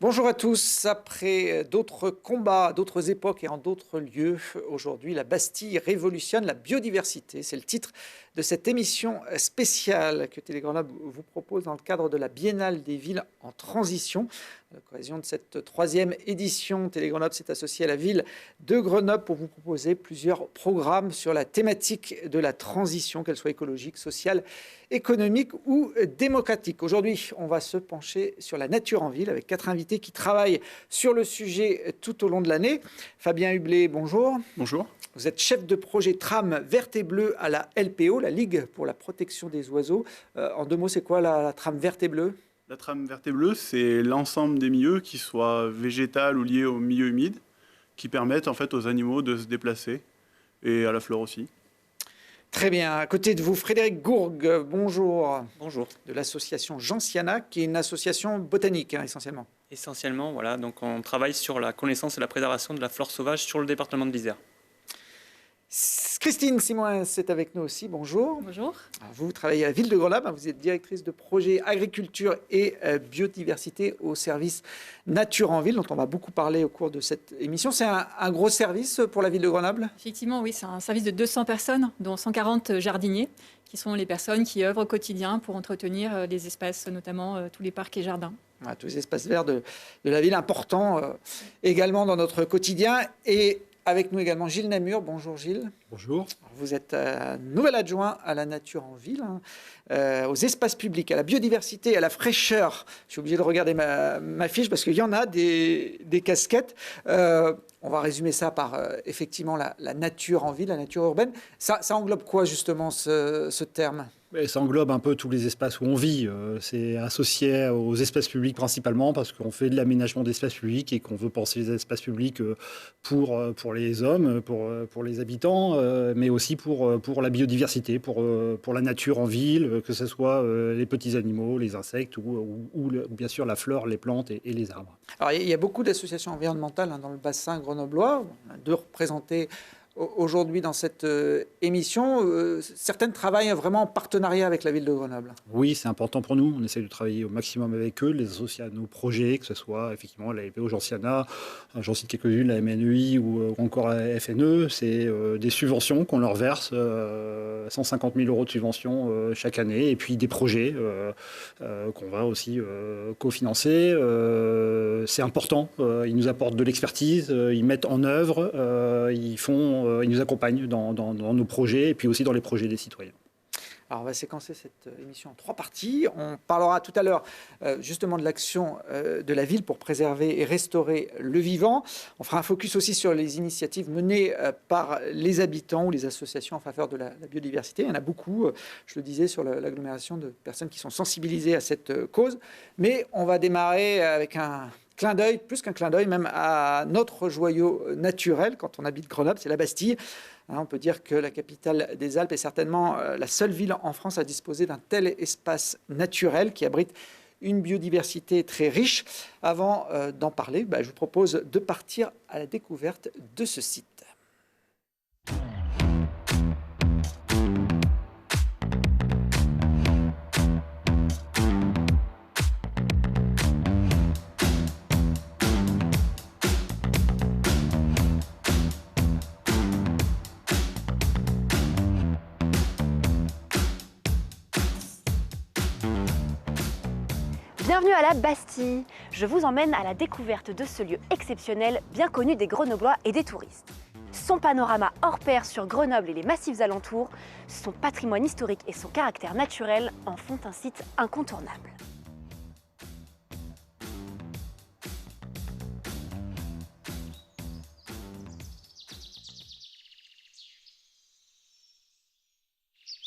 Bonjour à tous. Après d'autres combats, d'autres époques et en d'autres lieux, aujourd'hui la Bastille révolutionne la biodiversité. C'est le titre de cette émission spéciale que Télé Grenoble vous propose dans le cadre de la Biennale des villes en transition. À l'occasion de cette troisième édition, Télé Grenoble s'est associée à la ville de Grenoble pour vous proposer plusieurs programmes sur la thématique de la transition, qu'elle soit écologique, sociale, économique ou démocratique. Aujourd'hui, on va se pencher sur la nature en ville avec 4 invités qui travaillent sur le sujet tout au long de l'année. Fabien Hublé, bonjour. Bonjour. Vous êtes chef de projet trame verte et bleue à la LPO, la Ligue pour la protection des oiseaux. En 2 mots, c'est quoi la trame verte et bleue ? La trame verte et bleue, c'est l'ensemble des milieux, qui soient végétales ou liés au milieu humide, qui permettent en fait aux animaux de se déplacer et à la flore aussi. Très bien. À côté de vous, Frédéric Gourgue, bonjour. Bonjour. De l'association Gentiana, qui est une association botanique essentiellement. Essentiellement, voilà, donc on travaille sur la connaissance et la préservation de la flore sauvage sur le département de l'Isère. Christine Simon est avec nous aussi, bonjour. Bonjour. Alors, vous travaillez à la ville de Grenoble, vous êtes directrice de projet agriculture et biodiversité au service Nature en ville, dont on va beaucoup parler au cours de cette émission. C'est un gros service pour la ville de Grenoble ? Effectivement, oui, c'est un service de 200 personnes, dont 140 jardiniers, qui sont les personnes qui œuvrent au quotidien pour entretenir les espaces, notamment tous les parcs et jardins. Voilà, tous les espaces verts de la ville, importants également dans notre quotidien. Et avec nous également Gilles Namur. Bonjour Gilles. Bonjour. Vous êtes nouvel adjoint à la nature en ville, aux espaces publics, à la biodiversité, à la fraîcheur. Je suis obligé de regarder ma fiche parce qu'il y en a des casquettes. On va résumer ça par effectivement la nature en ville, la nature urbaine. Ça englobe quoi justement ce terme ? Ça englobe un peu tous les espaces où on vit. C'est associé aux espaces publics principalement parce qu'on fait de l'aménagement d'espaces publics et qu'on veut penser les espaces publics pour les hommes, pour les habitants, mais aussi pour la biodiversité, pour la nature en ville, que ce soit les petits animaux, les insectes ou bien sûr la flore, les plantes et les arbres. Alors il y a beaucoup d'associations environnementales dans le bassin grenoblois. On a 2 représentés aujourd'hui dans cette émission. Certaines travaillent vraiment en partenariat avec la ville de Grenoble. Oui, c'est important pour nous. On essaie de travailler au maximum avec eux, les associer à nos projets, que ce soit effectivement la LPO Gentiana, j'en cite quelques-unes, la MNEI ou encore la FNE. C'est des subventions qu'on leur verse, 150 000 € de subventions chaque année, et puis des projets qu'on va aussi cofinancer. C'est important. Ils nous apportent de l'expertise, ils mettent en œuvre, ils nous accompagnent dans nos projets et puis aussi dans les projets des citoyens. Alors on va séquencer cette émission en 3 parties. On parlera tout à l'heure justement de l'action de la ville pour préserver et restaurer le vivant. On fera un focus aussi sur les initiatives menées par les habitants ou les associations en faveur de la biodiversité. Il y en a beaucoup, je le disais, sur l'agglomération de personnes qui sont sensibilisées à cette cause. Mais on va démarrer avec un clin d'œil, plus qu'un clin d'œil, même à notre joyau naturel quand on habite Grenoble, c'est la Bastille. On peut dire que la capitale des Alpes est certainement la seule ville en France à disposer d'un tel espace naturel qui abrite une biodiversité très riche. Avant d'en parler, je vous propose de partir à la découverte de ce site. Bienvenue à la Bastille. Je vous emmène à la découverte de ce lieu exceptionnel, bien connu des Grenoblois et des touristes. Son panorama hors pair sur Grenoble et les massifs alentours, son patrimoine historique et son caractère naturel en font un site incontournable.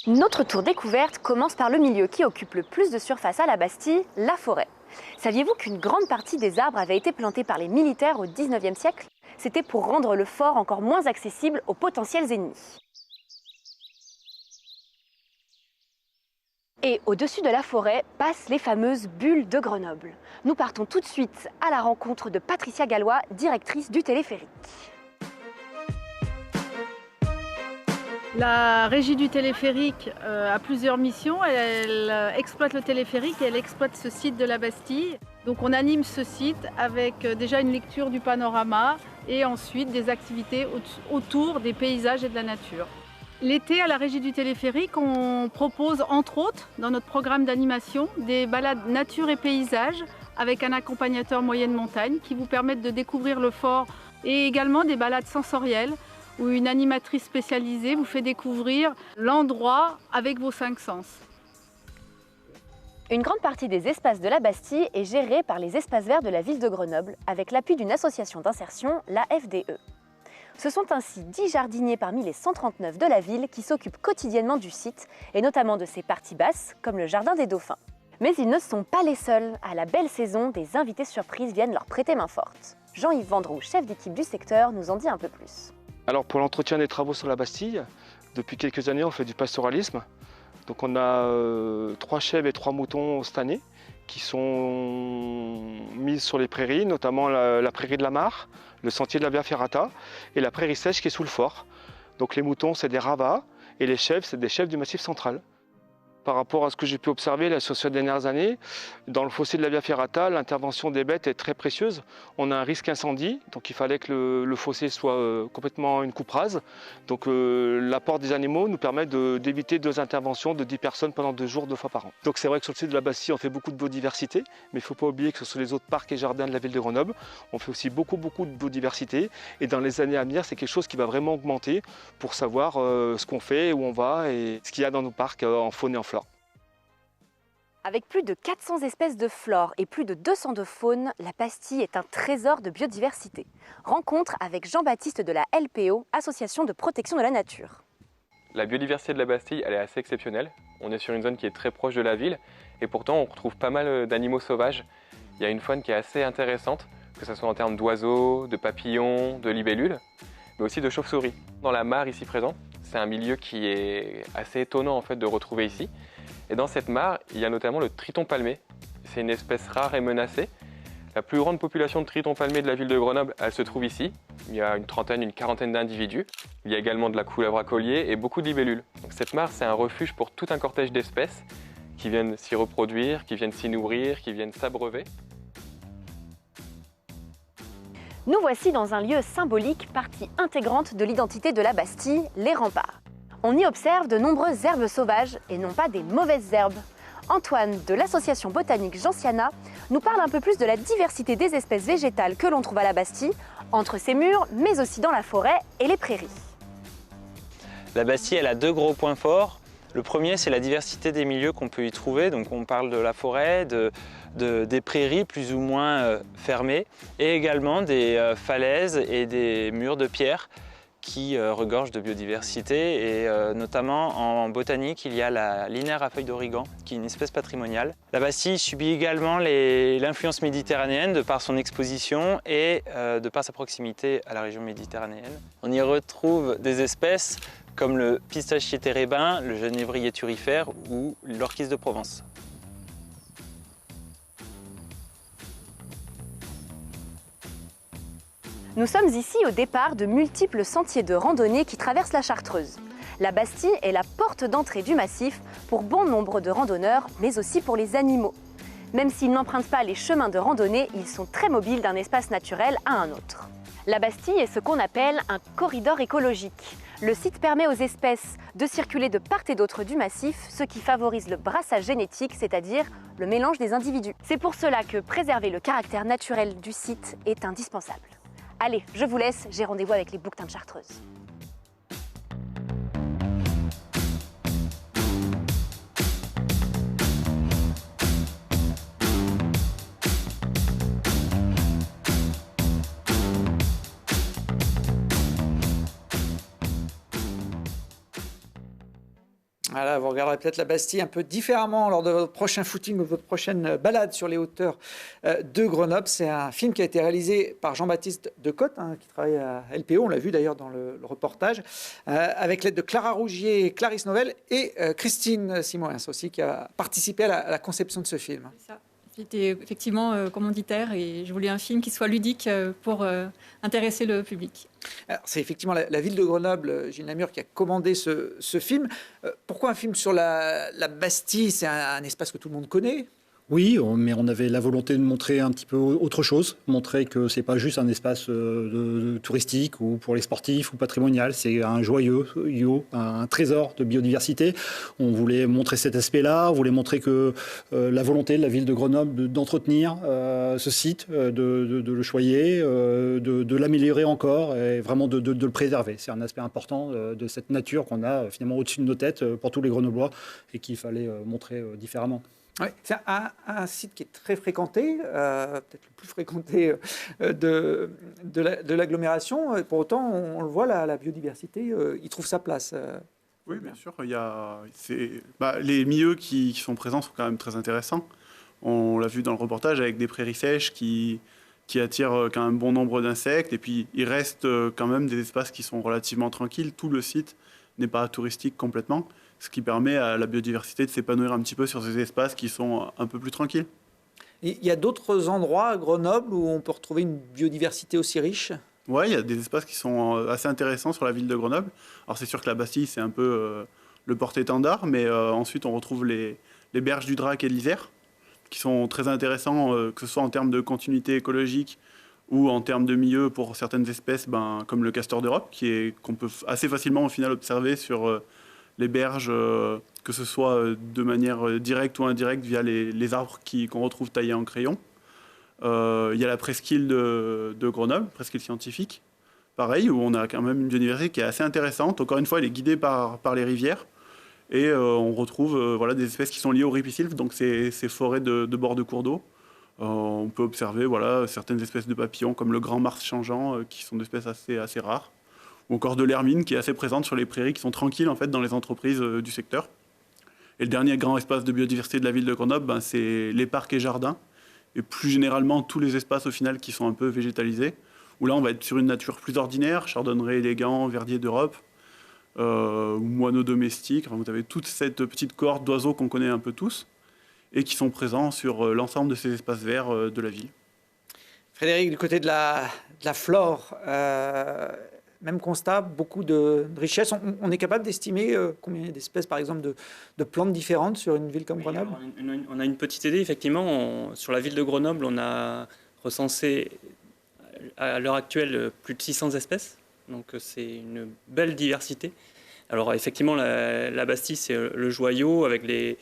Notre tour découverte commence par le milieu qui occupe le plus de surface à la Bastille, la forêt. Saviez-vous qu'une grande partie des arbres avait été plantée par les militaires au XIXe siècle ? C'était pour rendre le fort encore moins accessible aux potentiels ennemis. Et au-dessus de la forêt passent les fameuses bulles de Grenoble. Nous partons tout de suite à la rencontre de Patricia Gallois, directrice du téléphérique. La régie du téléphérique a plusieurs missions. Elle exploite le téléphérique et elle exploite ce site de la Bastille. Donc on anime ce site avec déjà une lecture du panorama et ensuite des activités autour des paysages et de la nature. L'été, à la Régie du Téléphérique, on propose entre autres, dans notre programme d'animation, des balades nature et paysages avec un accompagnateur moyenne montagne qui vous permettent de découvrir le fort et également des balades sensorielles où une animatrice spécialisée vous fait découvrir l'endroit avec vos 5 sens. Une grande partie des espaces de la Bastille est gérée par les espaces verts de la ville de Grenoble avec l'appui d'une association d'insertion, la FDE. Ce sont ainsi 10 jardiniers parmi les 139 de la ville qui s'occupent quotidiennement du site et notamment de ses parties basses comme le jardin des dauphins. Mais ils ne sont pas les seuls. À la belle saison, des invités surprises viennent leur prêter main forte. Jean-Yves Vendroux, chef d'équipe du secteur, nous en dit un peu plus. Alors pour l'entretien des travaux sur la Bastille, depuis quelques années on fait du pastoralisme. Donc on a 3 chèvres et 3 moutons cette année qui sont mis sur les prairies, notamment la prairie de la Mare, le sentier de la Via Ferrata et la prairie sèche qui est sous le fort. Donc les moutons c'est des ravas et les chèvres c'est des chèvres du Massif central. Par rapport à ce que j'ai pu observer sur ces dernières années, dans le fossé de la Via Ferrata, l'intervention des bêtes est très précieuse. On a un risque incendie, donc il fallait que le fossé soit complètement une coupe rase. Donc l'apport des animaux nous permet d'éviter 2 interventions de 10 personnes pendant 2 jours, 2 fois par an. Donc c'est vrai que sur le site de la Bastille, on fait beaucoup de biodiversité, mais il ne faut pas oublier que ce sont les autres parcs et jardins de la ville de Grenoble. On fait aussi beaucoup de biodiversité. Et dans les années à venir, c'est quelque chose qui va vraiment augmenter pour savoir ce qu'on fait, où on va et ce qu'il y a dans nos parcs en faune et en flore. Avec plus de 400 espèces de flore et plus de 200 de faune, la Bastille est un trésor de biodiversité. Rencontre avec Jean-Baptiste de la LPO, Association de protection de la nature. La biodiversité de la Bastille, elle est assez exceptionnelle. On est sur une zone qui est très proche de la ville et pourtant on retrouve pas mal d'animaux sauvages. Il y a une faune qui est assez intéressante, que ce soit en termes d'oiseaux, de papillons, de libellules, mais aussi de chauves-souris. Dans la mare ici présent, c'est un milieu qui est assez étonnant en fait de retrouver ici. Et dans cette mare, il y a notamment le triton palmé. C'est une espèce rare et menacée. La plus grande population de tritons palmés de la ville de Grenoble, elle se trouve ici. Il y a une quarantaine d'individus. Il y a également de la couleuvre à collier et beaucoup de libellules. Donc cette mare, c'est un refuge pour tout un cortège d'espèces qui viennent s'y reproduire, qui viennent s'y nourrir, qui viennent s'abreuver. Nous voici dans un lieu symbolique, partie intégrante de l'identité de la Bastille, les remparts. On y observe de nombreuses herbes sauvages et non pas des mauvaises herbes. Antoine de l'association botanique Gentiana nous parle un peu plus de la diversité des espèces végétales que l'on trouve à la Bastille, entre ses murs, mais aussi dans la forêt et les prairies. La Bastille, elle a 2 gros points forts. Le premier, c'est la diversité des milieux qu'on peut y trouver. Donc on parle de la forêt, des prairies plus ou moins fermées, et également des falaises et des murs de pierre qui regorge de biodiversité et notamment en botanique il y a la linaire à feuilles d'origan qui est une espèce patrimoniale. La Bastille subit également l'influence méditerranéenne de par son exposition et de par sa proximité à la région méditerranéenne. On y retrouve des espèces comme le pistachier térébin, le genévrier turifère ou l'orchis de Provence. Nous sommes ici au départ de multiples sentiers de randonnée qui traversent la Chartreuse. La Bastille est la porte d'entrée du massif pour bon nombre de randonneurs, mais aussi pour les animaux. Même s'ils n'empruntent pas les chemins de randonnée, ils sont très mobiles d'un espace naturel à un autre. La Bastille est ce qu'on appelle un corridor écologique. Le site permet aux espèces de circuler de part et d'autre du massif, ce qui favorise le brassage génétique, c'est-à-dire le mélange des individus. C'est pour cela que préserver le caractère naturel du site est indispensable. Allez, je vous laisse, j'ai rendez-vous avec les bouquetins de Chartreuse. Voilà, vous regarderez peut-être la Bastille un peu différemment lors de votre prochain footing ou votre prochaine balade sur les hauteurs de Grenoble. C'est un film qui a été réalisé par Jean-Baptiste Decotte, qui travaille à LPO, on l'a vu d'ailleurs dans le reportage, avec l'aide de Clara Rougier, Clarisse Novelle et Christine Simoens aussi, qui a participé à la conception de ce film. C'est ça. J'étais effectivement commanditaire et je voulais un film qui soit ludique pour intéresser le public. C'est effectivement la ville de Grenoble, Gilles Namur, qui a commandé ce film. Pourquoi un film sur la Bastille? C'est un espace que tout le monde connaît. Oui, mais on avait la volonté de montrer un petit peu autre chose, montrer que c'est pas juste un espace touristique ou pour les sportifs ou patrimonial, c'est un joyau, un trésor de biodiversité. On voulait montrer cet aspect-là, on voulait montrer que la volonté de la ville de Grenoble d'entretenir ce site, de le choyer, de l'améliorer encore et vraiment de le préserver. C'est un aspect important de cette nature qu'on a finalement au-dessus de nos têtes pour tous les Grenoblois et qu'il fallait montrer différemment. Oui, c'est un site qui est très fréquenté, peut-être le plus fréquenté de l'agglomération. Pour autant, on le voit, la biodiversité, il trouve sa place. Oui, bien sûr. Les milieux qui sont présents sont quand même très intéressants. On l'a vu dans le reportage avec des prairies sèches qui attirent quand même bon nombre d'insectes. Et puis, il reste quand même des espaces qui sont relativement tranquilles. Tout le site n'est pas touristique complètement, ce qui permet à la biodiversité de s'épanouir un petit peu sur ces espaces qui sont un peu plus tranquilles. Il y a d'autres endroits à Grenoble où on peut retrouver une biodiversité aussi riche ? Oui, il y a des espaces qui sont assez intéressants sur la ville de Grenoble. Alors c'est sûr que la Bastille, c'est un peu le porte-étendard, mais ensuite on retrouve les berges du Drac et de l'Isère, qui sont très intéressants, que ce soit en termes de continuité écologique ou en termes de milieu pour certaines espèces, comme le castor d'Europe, qu'on peut assez facilement au final observer sur les berges, que ce soit de manière directe ou indirecte via les arbres qu'on retrouve taillés en crayon. Il y a la presqu'île de Grenoble, presqu'île scientifique, pareil, où on a quand même une biodiversité qui est assez intéressante. Encore une fois, elle est guidée par les rivières. Et on retrouve des espèces qui sont liées au ripisylve, donc ces forêts de bord de cours d'eau. On peut observer certaines espèces de papillons, comme le grand mars changeant, qui sont des espèces assez rares. Ou encore de l'hermine, qui est assez présente sur les prairies, qui sont tranquilles en fait, dans les entreprises du secteur. Et le dernier grand espace de biodiversité de la ville de Grenoble, c'est les parcs et jardins. Et plus généralement, tous les espaces au final qui sont un peu végétalisés, où là, on va être sur une nature plus ordinaire, chardonneret élégant, verdier d'Europe, ou moineaux domestiques. Enfin, vous avez toute cette petite cohorte d'oiseaux qu'on connaît un peu tous, et qui sont présents sur l'ensemble de ces espaces verts de la ville. Frédéric, du côté de la flore, même constat, beaucoup de richesses. On est capable d'estimer combien il y a d'espèces, par exemple, de plantes différentes sur une ville comme Grenoble ? On a une petite idée, effectivement. Sur la ville de Grenoble, on a recensé à l'heure actuelle plus de 600 espèces. Donc c'est une belle diversité. Alors effectivement, la Bastille, c'est le joyau avec les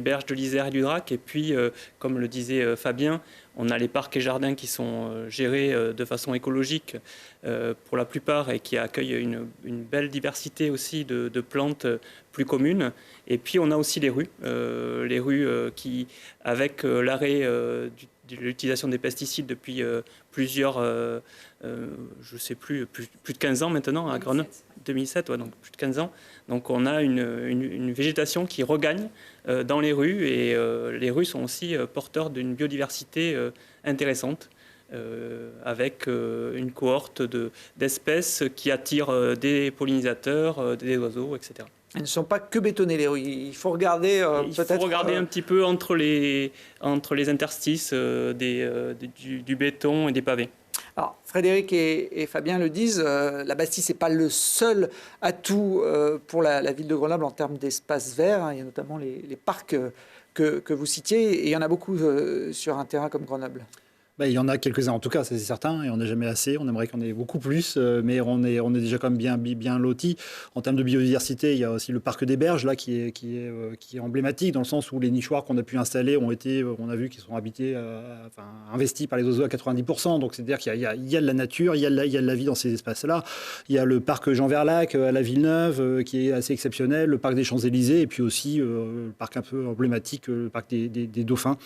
berges de l'Isère et du Drac. Et puis, comme le disait Fabien, on a les parcs et jardins qui sont gérés de façon écologique pour la plupart et qui accueillent une belle diversité aussi de plantes plus communes. Et puis, on a aussi les rues qui, avec l'arrêt de l'utilisation des pesticides depuis plusieurs, je ne sais plus de 15 ans maintenant à Grenoble. 2007, donc plus de 15 ans. Donc on a une végétation qui regagne dans les rues et les rues sont aussi porteurs d'une biodiversité intéressante avec une cohorte d'espèces qui attirent des pollinisateurs, des oiseaux, etc. Elles ne sont pas que bétonnées, les rues. Il faut regarder peut-être... Il faut regarder un petit peu entre les interstices du béton et des pavés. Alors, Frédéric et Fabien le disent, la Bastille, ce n'est pas le seul atout pour la ville de Grenoble en termes d'espace vert. Il y a notamment les parcs que vous citiez, et il y en a beaucoup sur un terrain comme Grenoble. Il y en a quelques-uns en tout cas, c'est certain, et on n'est jamais assez. On aimerait qu'il y en ait beaucoup plus, mais on est déjà quand même bien lotis. En termes de biodiversité, il y a aussi le parc des Berges là qui est emblématique dans le sens où les nichoirs qu'on a pu installer ont été, on a vu qu'ils sont habités, investis par les oiseaux à 90%. Donc c'est-à-dire qu'il y a de la nature, il y a de la vie dans ces espaces-là. Il y a le parc Jean Verlac à la Villeneuve qui est assez exceptionnel, le parc des Champs-Élysées et puis aussi le parc un peu emblématique, le parc des Dauphins,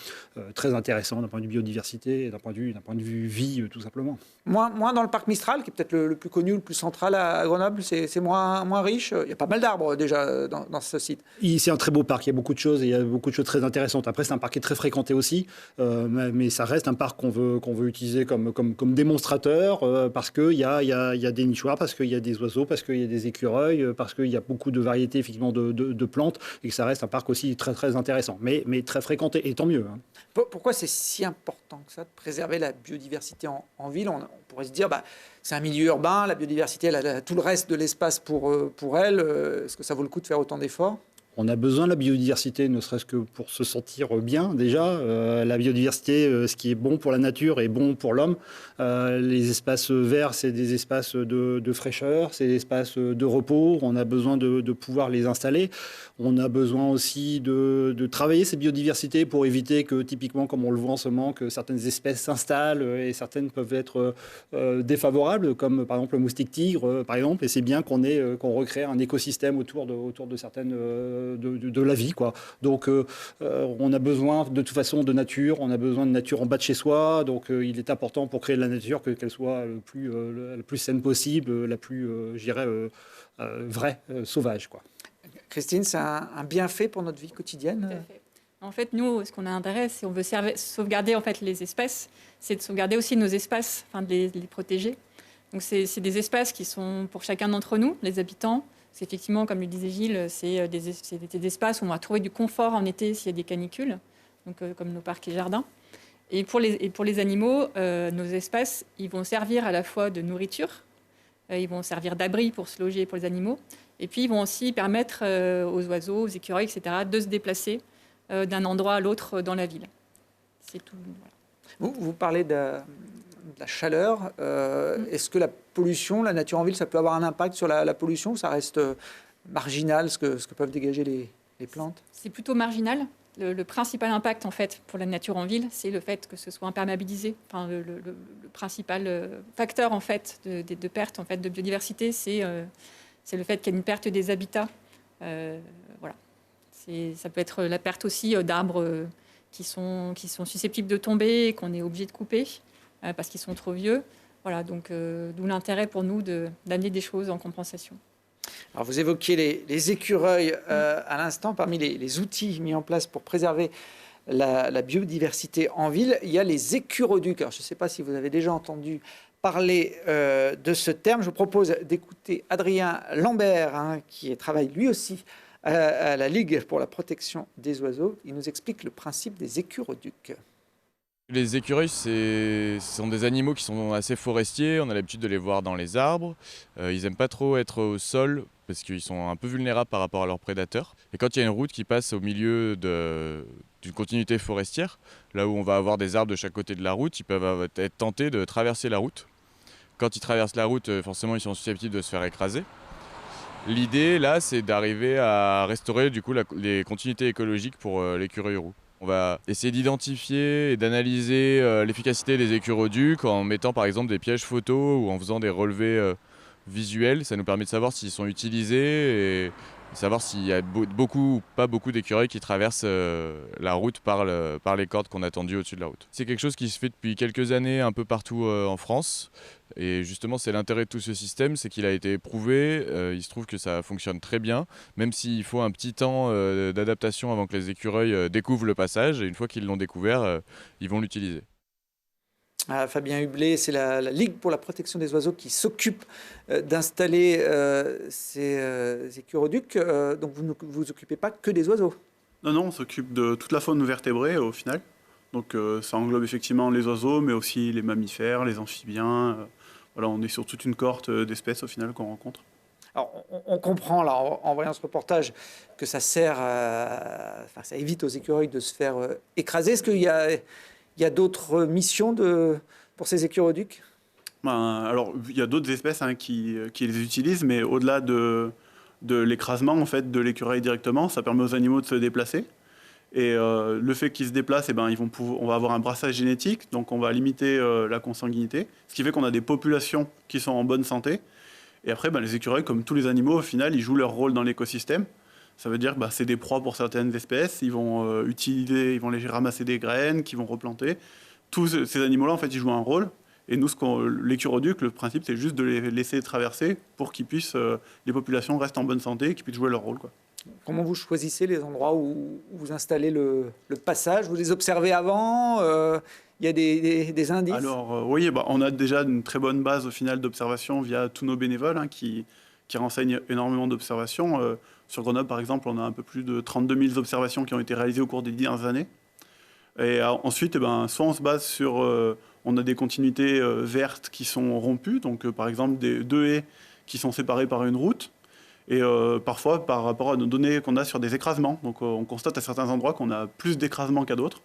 très intéressant d'un point de vue biodiversité et d'un point de vue vie, tout simplement. Moins dans le parc Mistral, qui est peut-être le plus connu, le plus central à Grenoble, c'est moins riche. Il y a pas mal d'arbres déjà dans ce site. C'est un très beau parc, il y a beaucoup de choses, et il y a beaucoup de choses très intéressantes. Après, c'est un parc qui est très fréquenté aussi, mais ça reste un parc qu'on veut utiliser comme démonstrateur, parce qu'il y a des nichoirs, parce qu'il y a des oiseaux, parce qu'il y a des écureuils, parce qu'il y a beaucoup de variétés effectivement de plantes, et que ça reste un parc aussi très, très intéressant, mais très fréquenté, et tant mieux. Pourquoi c'est si important que ça de préserver la biodiversité en ville? On pourrait se dire, c'est un milieu urbain, la biodiversité, elle a tout le reste de l'espace pour elle. Est-ce que ça vaut le coup de faire autant d'efforts? On a besoin de la biodiversité, ne serait-ce que pour se sentir bien déjà. La biodiversité, ce qui est bon pour la nature est bon pour l'homme. Les espaces verts, c'est des espaces de fraîcheur, c'est des espaces de repos. On a besoin de pouvoir les installer. On a besoin aussi de travailler cette biodiversité pour éviter que, typiquement, comme on le voit en ce moment, que certaines espèces s'installent et certaines peuvent être défavorables, comme par exemple le moustique tigre, par exemple. Et c'est bien qu'on recrée un écosystème autour de certaines de la vie, quoi. Donc, on a besoin de toute façon de nature. On a besoin de nature en bas de chez soi. Donc, il est important pour créer de la nature qu'elle soit la plus saine possible, la plus, je dirais, vraie, sauvage, quoi. Christine, c'est un bienfait pour notre vie quotidienne? Tout à fait. En fait, nous, ce qu'on a intérêt, si on veut sauvegarder en fait, les espèces, c'est de sauvegarder aussi nos espaces, enfin, de les protéger. Donc, c'est des espaces qui sont pour chacun d'entre nous, les habitants. C'est effectivement, comme le disait Gilles, c'est des espaces où on va trouver du confort en été s'il y a des canicules, donc, comme nos parcs et jardins. Et pour les animaux, nos espaces, ils vont servir à la fois de nourriture, ils vont servir d'abri pour se loger pour les animaux, et puis ils vont aussi permettre aux oiseaux, aux écureuils, etc., de se déplacer d'un endroit à l'autre dans la ville. C'est tout. Voilà. Vous parlez de la chaleur. Est-ce que la pollution, la nature en ville, ça peut avoir un impact sur la pollution, ou ça reste marginal, ce que peuvent dégager les plantes? C'est plutôt marginal. Le principal impact, en fait, pour la nature en ville, c'est le fait que ce soit imperméabilisé. Enfin, le principal facteur, en fait, de perte, en fait, de biodiversité, c'est le fait qu'il y a une perte des habitats. Voilà. Ça peut être la perte aussi d'arbres qui sont susceptibles de tomber et qu'on est obligé de couper parce qu'ils sont trop vieux. Voilà, donc d'où l'intérêt pour nous d'amener des choses en compensation. Alors vous évoquiez les écureuils à l'instant. Parmi les outils mis en place pour préserver la biodiversité en ville, il y a les écuroducs. Alors, je ne sais pas si vous avez déjà entendu parler de ce terme. Je vous propose d'écouter Adrien Lambert, qui travaille lui aussi à la Ligue pour la protection des oiseaux. Il nous explique le principe des écuroducs. Les écureuils, ce sont des animaux qui sont assez forestiers. On a l'habitude de les voir dans les arbres. Ils n'aiment pas trop être au sol parce qu'ils sont un peu vulnérables par rapport à leurs prédateurs. Et quand il y a une route qui passe au milieu d'une continuité forestière, là où on va avoir des arbres de chaque côté de la route, ils peuvent être tentés de traverser la route. Quand ils traversent la route, forcément, ils sont susceptibles de se faire écraser. L'idée, là, c'est d'arriver à restaurer du coup, les continuités écologiques pour l'écureuil roux. On va essayer d'identifier et d'analyser l'efficacité des écuroducs en mettant par exemple des pièges photos ou en faisant des relevés visuels. Ça nous permet de savoir s'ils sont utilisés et savoir s'il y a beaucoup ou pas beaucoup d'écureuils qui traversent la route par les cordes qu'on a tendues au-dessus de la route. C'est quelque chose qui se fait depuis quelques années un peu partout en France. Et justement, c'est l'intérêt de tout ce système, c'est qu'il a été éprouvé. Il se trouve que ça fonctionne très bien, même s'il faut un petit temps d'adaptation avant que les écureuils découvrent le passage. Et une fois qu'ils l'ont découvert, ils vont l'utiliser. Fabien Hublet, c'est la Ligue pour la protection des oiseaux qui s'occupe d'installer ces écuroducs. Donc vous ne vous occupez pas que des oiseaux? Non, on s'occupe de toute la faune vertébrée au final. Donc ça englobe effectivement les oiseaux, mais aussi les mammifères, les amphibiens. Voilà, on est sur toute une cohorte d'espèces au final qu'on rencontre. Alors, on comprend là, en voyant ce reportage que ça sert, ça évite aux écureuils de se faire écraser. Est-ce qu'il y a d'autres missions pour ces écuroducs? Alors, il y a d'autres espèces qui les utilisent, mais au-delà de l'écrasement en fait, de l'écureuil directement, ça permet aux animaux de se déplacer. Et le fait qu'ils se déplacent, on va avoir un brassage génétique, donc on va limiter la consanguinité, ce qui fait qu'on a des populations qui sont en bonne santé. Et après, les écureuils, comme tous les animaux, au final, ils jouent leur rôle dans l'écosystème. Ça veut dire que c'est des proies pour certaines espèces, ils vont les ramasser des graines, qu'ils vont replanter. Tous ces animaux-là, en fait, ils jouent un rôle. Et nous, l'écuroduc, le principe, c'est juste de les laisser traverser pour qu'ils puissent, les populations restent en bonne santé et qu'ils puissent jouer leur rôle, quoi. Comment vous choisissez les endroits où vous installez le passage? Vous les observez avant? Il y a des indices? Alors, oui, on a déjà une très bonne base au final d'observation via tous nos bénévoles qui renseignent énormément d'observations. Sur Grenoble, par exemple, on a un peu plus de 32 000 observations qui ont été réalisées au cours des dernières années. Et ensuite, soit on se base sur... on a des continuités vertes qui sont rompues, donc par exemple deux haies qui sont séparées par une route. Et parfois, par rapport à nos données qu'on a sur des écrasements. Donc on constate à certains endroits qu'on a plus d'écrasements qu'à d'autres.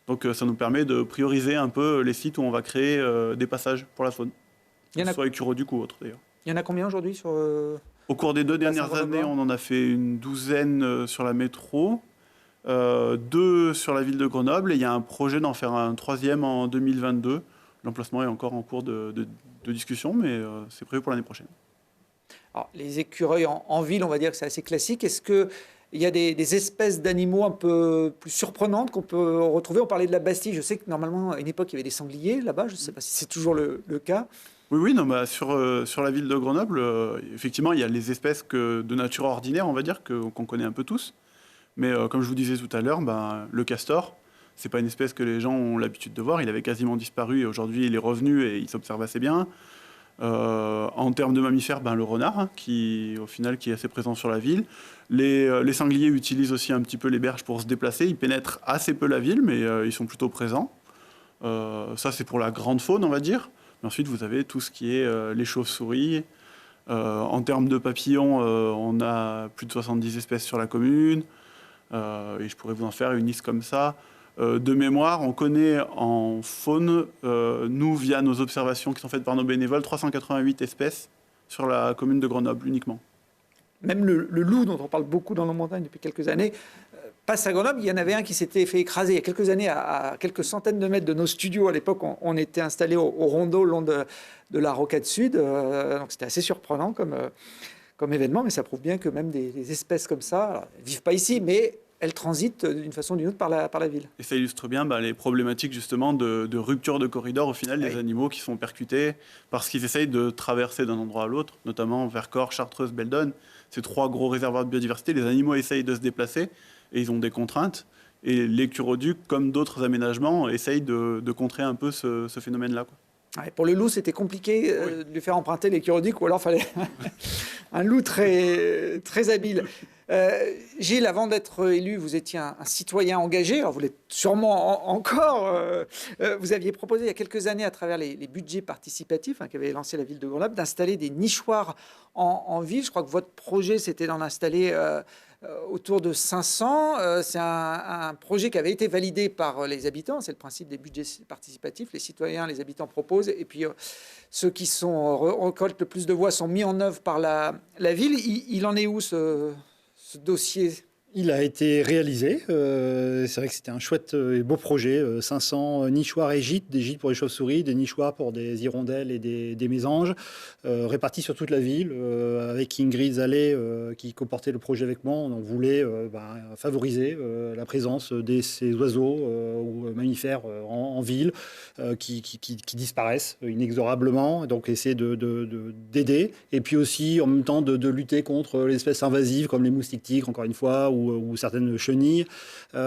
Donc ça nous permet de prioriser un peu les sites où on va créer des passages pour la faune. Que ce soit écuroduc ou autre d'ailleurs. Il y en a combien aujourd'hui sur... Au cours des 2 dernières années, on en a fait une douzaine sur la métro, 2 sur la ville de Grenoble, et il y a un projet d'en faire un 3e en 2022. L'emplacement est encore en cours de discussion, mais c'est prévu pour l'année prochaine. Alors, les écureuils en ville, on va dire que c'est assez classique. Est-ce qu'il y a des espèces d'animaux un peu plus surprenantes qu'on peut retrouver? On parlait de la Bastille. Je sais que normalement, à une époque, il y avait des sangliers là-bas. Je ne sais pas si c'est toujours le cas. Oui, non, bah, sur la ville de Grenoble, effectivement, il y a les espèces de nature ordinaire, on va dire, qu'on connaît un peu tous. Mais comme je vous disais tout à l'heure, le castor, c'est pas une espèce que les gens ont l'habitude de voir. Il avait quasiment disparu et aujourd'hui, il est revenu et il s'observe assez bien. En termes de mammifères, le renard, qui est assez présent sur la ville. Les sangliers utilisent aussi un petit peu les berges pour se déplacer. Ils pénètrent assez peu la ville, mais ils sont plutôt présents. Ça, c'est pour la grande faune, on va dire. Mais ensuite, vous avez tout ce qui est les chauves-souris. En termes de papillons, on a plus de 70 espèces sur la commune. Et je pourrais vous en faire une liste comme ça. De mémoire, on connaît en faune, nous, via nos observations qui sont faites par nos bénévoles, 388 espèces sur la commune de Grenoble uniquement. Même le loup, dont on parle beaucoup dans nos montagnes depuis quelques années, passe à Grenoble. Il y en avait un qui s'était fait écraser il y a quelques années à quelques centaines de mètres de nos studios. À l'époque, on était installés au rondeau le long de la rocade sud. Donc c'était assez surprenant comme événement, mais ça prouve bien que même des espèces comme ça, elles ne vivent pas ici, mais elles transitent d'une façon ou d'une autre par la ville. Et ça illustre bien les problématiques justement de rupture de corridor au final, des animaux qui sont percutés parce qu'ils essayent de traverser d'un endroit à l'autre, notamment Vercors, Chartreuse, Beldonne. Ces 3 gros réservoirs de biodiversité, les animaux essayent de se déplacer et ils ont des contraintes. Et l'écuroduc, comme d'autres aménagements, essayent de contrer un peu ce phénomène-là. Ouais, pour le loup, c'était compliqué de lui faire emprunter l'écuroduc, ou alors il fallait un loup très, très habile. Gilles, avant d'être élu, vous étiez un citoyen engagé, alors vous l'êtes sûrement encore. Vous aviez proposé il y a quelques années, à travers les budgets participatifs qu'avait lancé la ville de Grenoble, d'installer des nichoirs en ville. Je crois que votre projet, c'était d'en installer autour de 500. C'est un projet qui avait été validé par les habitants. C'est le principe des budgets participatifs. Les citoyens, les habitants proposent. Et puis, ceux qui récoltent le plus de voix sont mis en œuvre par la ville. Il en est où ce dossier? Il a été réalisé. C'est vrai que c'était un chouette et beau projet. 500 nichoirs et gîtes, des gîtes pour les chauves-souris, des nichoirs pour des hirondelles et des mésanges, répartis sur toute la ville. Avec Ingrid Zallet, qui comportait le projet avec moi, on voulait favoriser la présence de ces oiseaux ou mammifères en ville qui disparaissent inexorablement. Donc essayer d'aider. Et puis aussi, en même temps, de lutter contre les espèces invasives comme les moustiques-tigres, encore une fois, ou certaines chenilles. Il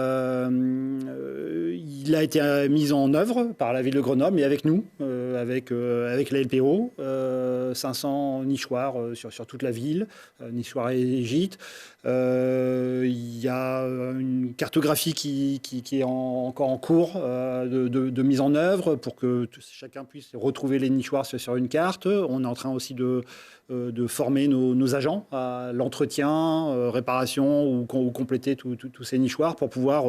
a été mis en œuvre par la ville de Grenoble, mais avec nous, avec la LPO, 500 nichoirs sur toute la ville, nichoirs et gîtes. Il y a une cartographie qui est encore en cours de mise en œuvre pour que chacun puisse retrouver les nichoirs sur une carte. On est en train aussi de former nos agents à l'entretien, réparation ou compléter tous ces nichoirs pour pouvoir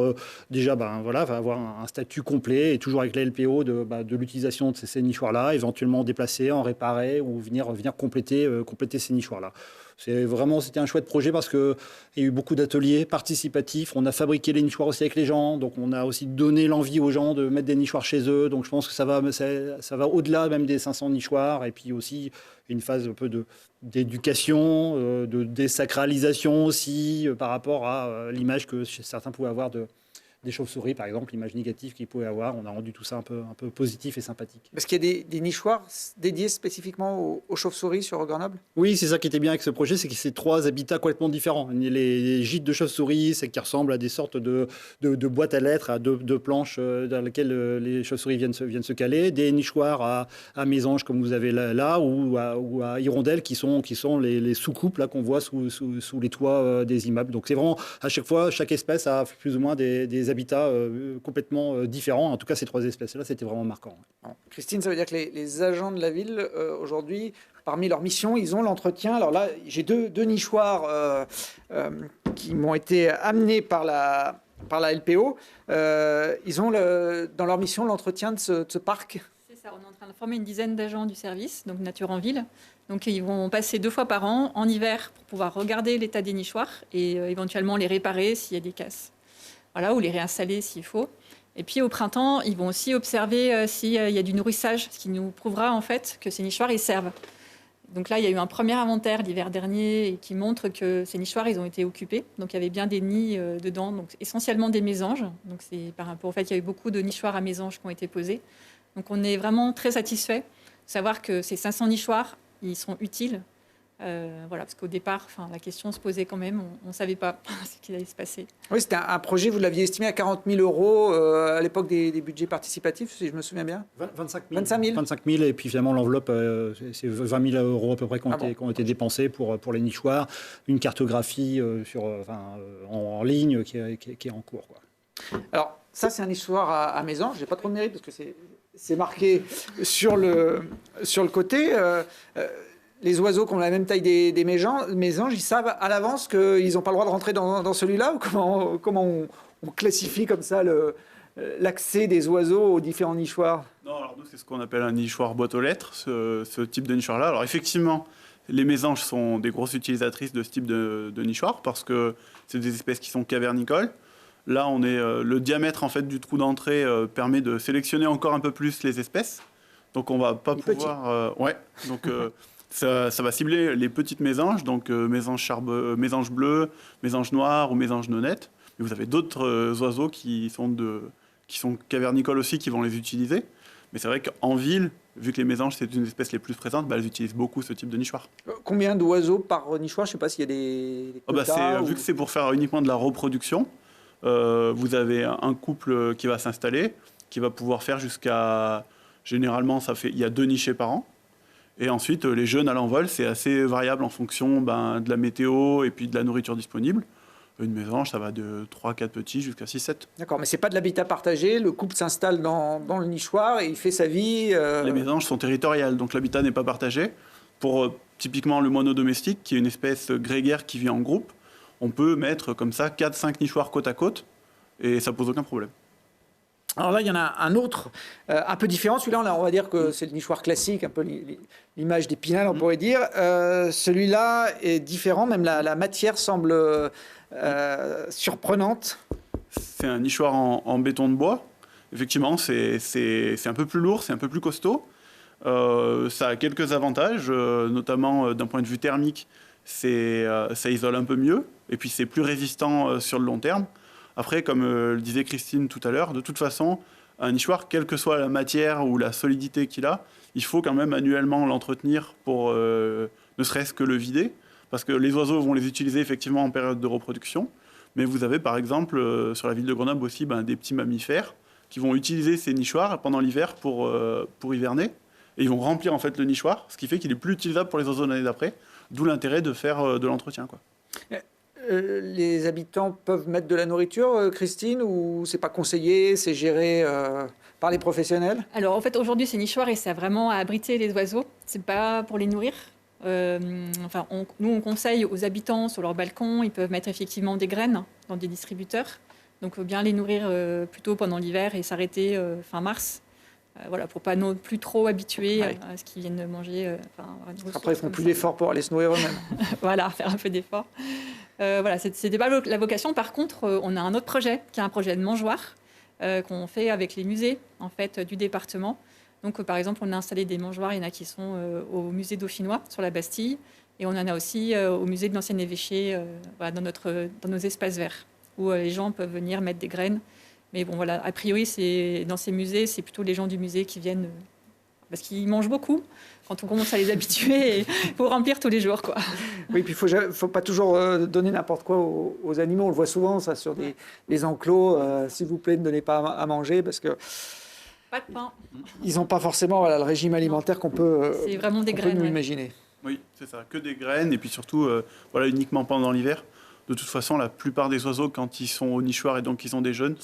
déjà avoir un statut complet et toujours avec la LPO de l'utilisation de ces nichoirs-là, éventuellement déplacer, en réparer ou venir compléter ces nichoirs-là. C'était un chouette projet parce qu'il y a eu beaucoup d'ateliers participatifs. On a fabriqué les nichoirs aussi avec les gens. Donc, on a aussi donné l'envie aux gens de mettre des nichoirs chez eux. Donc, je pense que ça va au-delà même des 500 nichoirs. Et puis aussi, une phase un peu d'éducation, de désacralisation aussi par rapport à l'image que certains pouvaient avoir des chauves-souris, par exemple, l'image négative qu'ils pouvaient avoir. On a rendu tout ça un peu positif et sympathique. Parce qu'il y a des nichoirs dédiés spécifiquement aux chauves-souris sur Grenoble? Oui, c'est ça qui était bien avec ce projet, c'est que c'est 3 habitats complètement différents. Les gîtes de chauves-souris, c'est qui ressemblent à des sortes de boîtes à lettres, à deux planches dans lesquelles les chauves-souris viennent se caler. Des nichoirs à mésanges, comme vous avez là ou à hirondelles, qui sont les sous-coupes là, qu'on voit sous les toits des immeubles. Donc c'est vraiment, à chaque fois, chaque espèce a plus ou moins des des habitats complètement différents. En tout cas, ces 3 espèces-là, c'était vraiment marquant. Bon. Christine, ça veut dire que les agents de la ville, aujourd'hui, parmi leurs missions, ils ont l'entretien. Alors là, j'ai deux nichoirs qui m'ont été amenés par la LPO. Ils ont dans leur mission l'entretien de ce parc. C'est ça, on est en train de former une dizaine d'agents du service, donc Nature en Ville. Donc ils vont passer 2 fois par an, en hiver, pour pouvoir regarder l'état des nichoirs et éventuellement les réparer s'il y a des casses. Voilà, ou les réinstaller s'il faut. Et puis au printemps, ils vont aussi observer s'il y a du nourrissage, ce qui nous prouvera en fait que ces nichoirs, ils servent. Donc là, il y a eu un premier inventaire l'hiver dernier qui montre que ces nichoirs, ils ont été occupés. Donc il y avait bien des nids dedans, donc essentiellement des mésanges. Donc c'est par rapport au fait qu'il y a eu beaucoup de nichoirs à mésanges qui ont été posés. Donc on est vraiment très satisfait de savoir que ces 500 nichoirs, ils sont utiles. Voilà, parce qu'au départ, la question se posait quand même, on ne savait pas ce qui allait se passer. Oui, c'était un projet, vous l'aviez estimé à 40 000 € à l'époque des budgets participatifs, si je me souviens bien. 25 000. 25 000, et puis finalement l'enveloppe, c'est 20 000 € à peu près qui ont été dépensés pour les nichoirs, une cartographie en ligne qui est en cours, quoi. Alors, ça, c'est un nichoir à mésanges. Je n'ai pas trop de mérite parce que c'est marqué sur le côté. Les oiseaux qui ont la même taille des mésanges, ils savent à l'avance qu'ils n'ont pas le droit de rentrer dans celui-là, ou comment on classifie comme ça l'accès des oiseaux aux différents nichoirs? Non, alors nous, c'est ce qu'on appelle un nichoir boîte aux lettres, ce type de nichoir-là. Alors effectivement, les mésanges sont des grosses utilisatrices de ce type de nichoir parce que c'est des espèces qui sont cavernicoles. Là, le diamètre en fait, du trou d'entrée permet de sélectionner encore un peu plus les espèces. Donc on va pas pouvoir... Ça va cibler les petites mésanges, donc mésanges bleus, mésanges noirs ou mésanges nonnettes. Mais vous avez d'autres oiseaux qui sont cavernicoles aussi, qui vont les utiliser. Mais c'est vrai qu'en ville, vu que les mésanges, c'est une des espèces les plus présentes, elles utilisent beaucoup ce type de nichoir. Combien d'oiseaux par nichoir? Je ne sais pas s'il y a des quotas, Vu que c'est pour faire uniquement de la reproduction, vous avez un couple qui va s'installer, qui va pouvoir faire jusqu'à... Généralement, il y a 2 nichés par an. Et ensuite, les jeunes à l'envol, c'est assez variable en fonction de la météo et puis de la nourriture disponible. Une mésange, ça va de 3-4 petits jusqu'à 6-7. D'accord, mais ce n'est pas de l'habitat partagé. Le couple s'installe dans le nichoir et il fait sa vie. Les mésanges sont territoriales, donc l'habitat n'est pas partagé. Pour typiquement le moineau domestique, qui est une espèce grégaire qui vit en groupe, on peut mettre comme ça 4-5 nichoirs côte à côte et ça pose aucun problème. Alors là, il y en a un autre, un peu différent. Celui-là, on va dire que c'est le nichoir classique, un peu l'image d'Épinal, on pourrait dire. Celui-là est différent, même la matière semble surprenante. C'est un nichoir en béton de bois. Effectivement, c'est un peu plus lourd, c'est un peu plus costaud. Ça a quelques avantages, notamment d'un point de vue thermique, ça isole un peu mieux. Et puis, c'est plus résistant sur le long terme. Après, comme le disait Christine tout à l'heure, de toute façon, un nichoir, quelle que soit la matière ou la solidité qu'il a, il faut quand même annuellement l'entretenir pour ne serait-ce que le vider, parce que les oiseaux vont les utiliser effectivement en période de reproduction. Mais vous avez par exemple sur la ville de Grenoble aussi des petits mammifères qui vont utiliser ces nichoirs pendant l'hiver pour hiverner. Et ils vont remplir en fait le nichoir, ce qui fait qu'il est plus utilisable pour les oiseaux l'année d'après, d'où l'intérêt de faire de l'entretien, quoi. Les habitants peuvent mettre de la nourriture, Christine, ou c'est pas conseillé, c'est géré par les professionnels? Alors en fait aujourd'hui ces nichoirs ils servent vraiment à abriter les oiseaux, c'est pas pour les nourrir. Nous on conseille aux habitants sur leur balcon, ils peuvent mettre effectivement des graines dans des distributeurs, donc faut bien les nourrir plutôt pendant l'hiver et s'arrêter fin mars. Voilà, pour pas non plus trop habituer à ce qu'ils viennent manger. Après, ils font plus d'efforts pour aller se nourrir eux-mêmes. Voilà, faire un peu d'efforts. Voilà, c'était pas la vocation. Par contre, on a un autre projet, qui est un projet de mangeoire qu'on fait avec les musées en fait du département. Donc, par exemple, on a installé des mangeoires. Il y en a qui sont au musée dauphinois sur la Bastille, et on en a aussi au musée de l'ancien évêché, dans nos espaces verts, où les gens peuvent venir mettre des graines. Mais bon, voilà, a priori, dans ces musées, c'est plutôt les gens du musée qui viennent parce qu'ils mangent beaucoup. Quand on commence à les habituer, il faut remplir tous les jours, quoi. Oui, puis il ne faut pas toujours donner n'importe quoi aux animaux. On le voit souvent, ça, sur des enclos. S'il vous plaît, ne donnez pas à manger parce que pas de pain. Ils n'ont pas forcément le régime alimentaire qu'on peut, c'est vraiment des graines, nous imaginer. Oui, c'est ça, que des graines et puis surtout uniquement pendant l'hiver. de toute façon, la plupart des oiseaux, quand ils sont au nichoir et donc qu'ils ont des jeunes,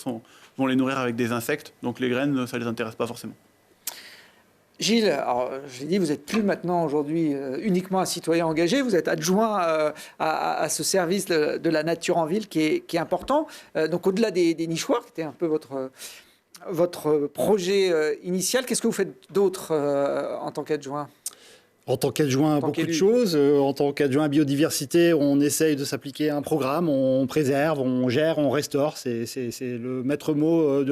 vont les nourrir avec des insectes. Donc les graines, ça ne les intéresse pas forcément. Gilles, alors, je l'ai dit, vous n'êtes plus maintenant aujourd'hui uniquement un citoyen engagé, vous êtes adjoint à ce service de la nature en ville qui est important. Donc au-delà des nichoirs, qui était un peu votre projet initial, qu'est-ce que vous faites d'autre en tant qu'adjoint ? En tant qu'adjoint, beaucoup de choses. En tant qu'adjoint à biodiversité, on essaye de s'appliquer à un programme, on préserve, on gère, on restaure. C'est le maître mot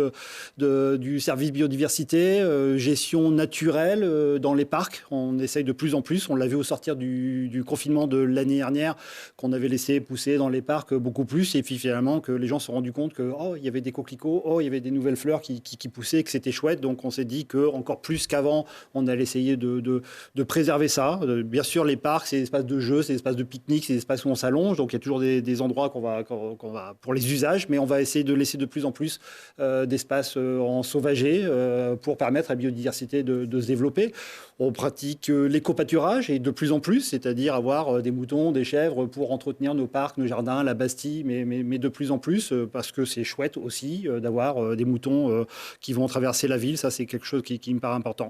du service biodiversité. Gestion naturelle dans les parcs. On essaye de plus en plus. On l'a vu au sortir du confinement de l'année dernière, qu'on avait laissé pousser dans les parcs beaucoup plus. Et puis finalement, que les gens se sont rendus compte que il y avait des coquelicots, il y avait des nouvelles fleurs qui poussaient, que c'était chouette. Donc on s'est dit qu'encore plus qu'avant, on allait essayer de préserver ça. Bien sûr, les parcs, c'est des espaces de jeu, c'est des espaces de pique-nique, c'est des espaces où on s'allonge. Donc, il y a toujours des endroits qu'on va pour les usages, mais on va essayer de laisser de plus en plus d'espaces ensauvagés pour permettre à la biodiversité de se développer. On pratique l'éco-pâturage et de plus en plus, c'est-à-dire avoir des moutons, des chèvres pour entretenir nos parcs, nos jardins, la Bastille, mais de plus en plus parce que c'est chouette aussi d'avoir des moutons qui vont traverser la ville. Ça, c'est quelque chose qui me paraît important.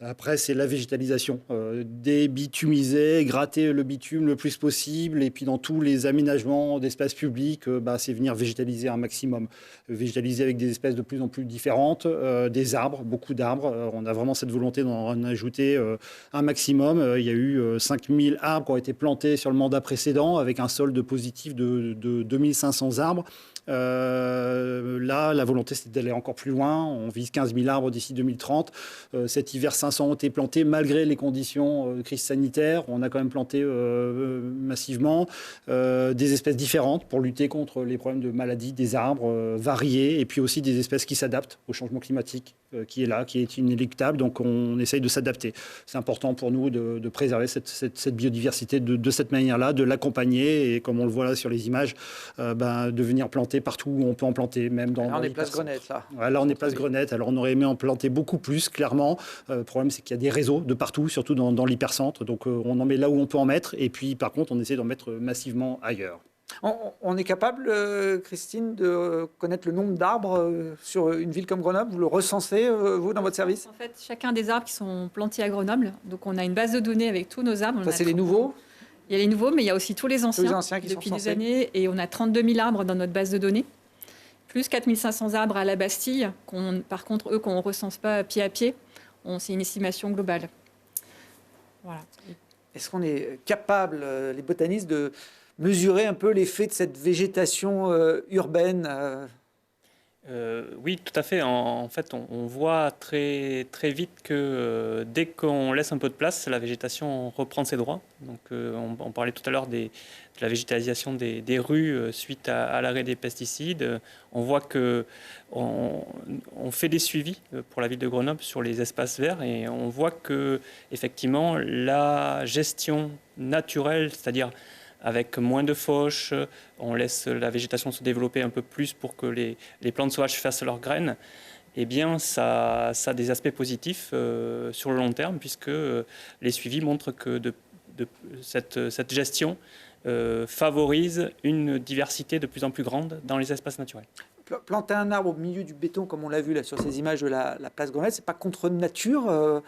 Après, c'est la végétalisation. Débitumiser, gratter le bitume le plus possible. Et puis, dans tous les aménagements d'espaces publics, c'est venir végétaliser un maximum. Végétaliser avec des espèces de plus en plus différentes, des arbres, beaucoup d'arbres. On a vraiment cette volonté d'en ajouter un maximum. Il y a eu 5000 arbres qui ont été plantés sur le mandat précédent, avec un solde positif de 2500 arbres. Là, la volonté, c'est d'aller encore plus loin. On vise 15 000 arbres d'ici 2030. Cet hiver, 500 ont été plantés malgré les conditions de crise sanitaire. On a quand même planté massivement des espèces différentes pour lutter contre les problèmes de maladies, des arbres variés, et puis aussi des espèces qui s'adaptent au changement climatique qui est là, qui est inéluctable. Donc, on essaye de s'adapter. C'est important pour nous de préserver cette biodiversité de cette manière-là, de l'accompagner, et comme on le voit là sur les images, de venir planter partout où on peut en planter, même dans... Là, on est place Grenette, là. Ouais, là, on est place Grenette. Alors, on aurait aimé en planter beaucoup plus, clairement. Le problème, c'est qu'il y a des réseaux de partout, surtout dans l'hypercentre. Donc, on en met là où on peut en mettre. Et puis, par contre, on essaie d'en mettre massivement ailleurs. On est capable, Christine, de connaître le nombre d'arbres sur une ville comme Grenoble? Vous le recensez, vous, dans votre service? En fait, chacun des arbres qui sont plantés à Grenoble. Donc, on a une base de données avec tous nos arbres. Ça, c'est les nouveaux? Il y a les nouveaux, mais il y a aussi tous les anciens qui depuis sont des années. Et on a 32 000 arbres dans notre base de données, plus 4 500 arbres à la Bastille, par contre, eux, qu'on ne recense pas pied à pied. C'est une estimation globale. Voilà. Est-ce qu'on est capable, les botanistes, de mesurer un peu l'effet de cette végétation urbaine Oui, tout à fait. En fait, on voit très, très vite que dès qu'on laisse un peu de place, la végétation reprend ses droits. Donc, on parlait tout à l'heure de la végétalisation des rues suite à l'arrêt des pesticides. On voit qu'on fait des suivis pour la ville de Grenoble sur les espaces verts et on voit que effectivement la gestion naturelle, c'est-à-dire avec moins de fauches, on laisse la végétation se développer un peu plus pour que les plantes sauvages fassent leurs graines, eh bien ça a des aspects positifs sur le long terme, puisque les suivis montrent que cette gestion favorise une diversité de plus en plus grande dans les espaces naturels. Planter un arbre au milieu du béton, comme on l'a vu là, sur ces images de la place Grenette, ce n'est pas contre nature.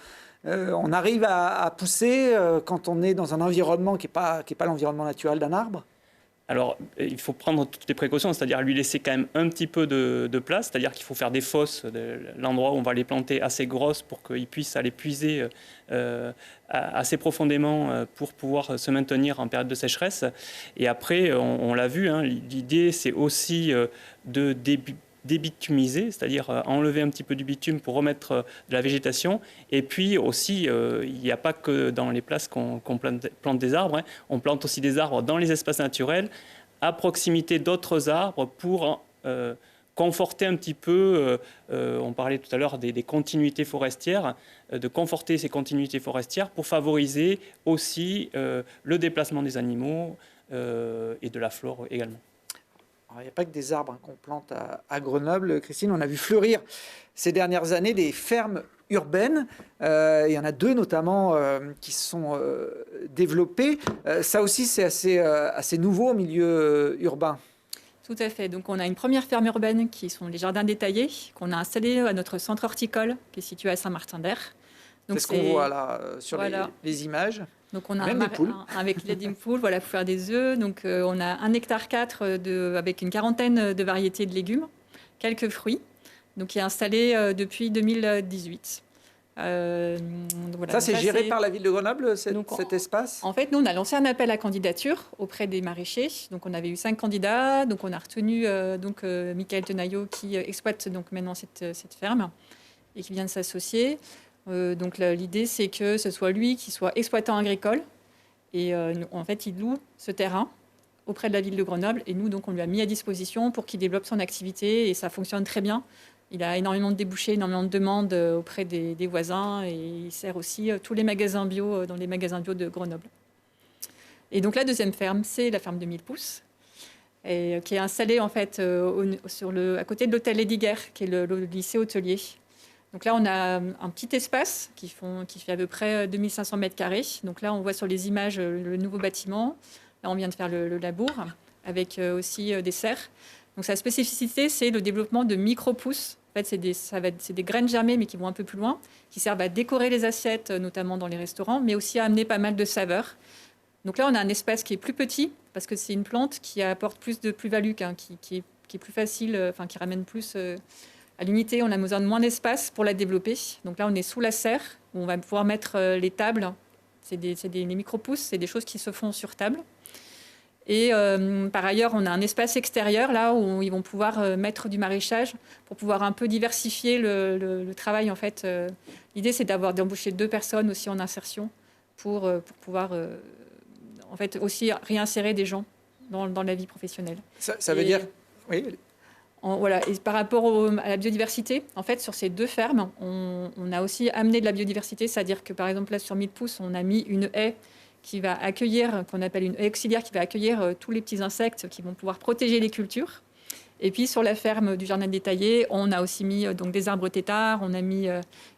On arrive à pousser quand on est dans un environnement qui n'est pas l'environnement naturel d'un arbre? Alors, il faut prendre toutes les précautions, c'est-à-dire lui laisser quand même un petit peu de place, c'est-à-dire qu'il faut faire des fosses, l'endroit où on va les planter assez grosses pour qu'ils puissent aller puiser assez profondément pour pouvoir se maintenir en période de sécheresse. Et après, on l'a vu, l'idée c'est aussi de débitumiser, c'est-à-dire enlever un petit peu du bitume pour remettre de la végétation. Et puis aussi, il n'y a pas que dans les places qu'on plante des arbres, on plante aussi des arbres dans les espaces naturels, à proximité d'autres arbres pour conforter un petit peu, on parlait tout à l'heure des continuités forestières, de conforter ces continuités forestières pour favoriser aussi le déplacement des animaux et de la flore également. il n'y a pas que des arbres qu'on plante à Grenoble, Christine. On a vu fleurir ces dernières années des fermes urbaines. Il y en a 2 notamment qui sont développées. Ça aussi, c'est assez nouveau au milieu urbain. Tout à fait. Donc, on a une première ferme urbaine qui sont les jardins détaillés, qu'on a installés à notre centre horticole qui est situé à Saint-Martin-d'Air. C'est ce qu'on voit là sur les images. Donc on a même des poules. Avec les poules, voilà, pour faire des œufs. Donc on a 1,4 hectare avec une quarantaine de variétés de légumes, quelques fruits. Donc qui est installé depuis 2018. Voilà. Ça, c'est géré par la ville de Grenoble, cet espace? En fait, nous, on a lancé un appel à candidature auprès des maraîchers. Donc, on avait eu 5 candidats. Donc, on a retenu Michael Tenaillot qui exploite donc, maintenant cette ferme et qui vient de s'associer. Donc, l'idée, c'est que ce soit lui qui soit exploitant agricole. Et en fait, il loue ce terrain auprès de la ville de Grenoble. Et nous, donc, on lui a mis à disposition pour qu'il développe son activité. Et ça fonctionne très bien. Il a énormément de débouchés, énormément de demandes auprès des voisins et il sert aussi tous les magasins bio dans les magasins bio de Grenoble. Et donc la deuxième ferme, c'est la ferme de 1000 pouces, qui est installée en fait à côté de l'hôtel Hédiguer, qui est le lycée hôtelier. Donc là, on a un petit espace qui fait à peu près 2500 mètres carrés. Donc là, on voit sur les images le nouveau bâtiment. Là, on vient de faire le labour avec aussi des serres. Donc sa spécificité, c'est le développement de micro-pousses. En fait, c'est des graines germées, mais qui vont un peu plus loin, qui servent à décorer les assiettes, notamment dans les restaurants, mais aussi à amener pas mal de saveurs. Donc là, on a un espace qui est plus petit, parce que c'est une plante qui apporte plus de plus-value, qui est plus facile, qui ramène plus à l'unité. On a besoin de moins d'espace pour la développer. Donc là, on est sous la serre, où on va pouvoir mettre les tables. Les micro-pousses, c'est des choses qui se font sur table. Et par ailleurs, on a un espace extérieur là où ils vont pouvoir mettre du maraîchage pour pouvoir un peu diversifier le travail. En fait, l'idée c'est d'embaucher 2 personnes aussi en insertion pour pouvoir en fait aussi réinsérer des gens dans la vie professionnelle. Ça veut dire oui. Voilà. Et par rapport à la biodiversité, en fait, sur ces 2 fermes, on a aussi amené de la biodiversité, c'est-à-dire que par exemple là sur 1000 pouces, on a mis une haie qui va accueillir, qu'on appelle une haie auxiliaire, qui va accueillir tous les petits insectes qui vont pouvoir protéger les cultures. Et puis sur la ferme du jardin détaillé, on a aussi mis donc des arbres têtards, on a mis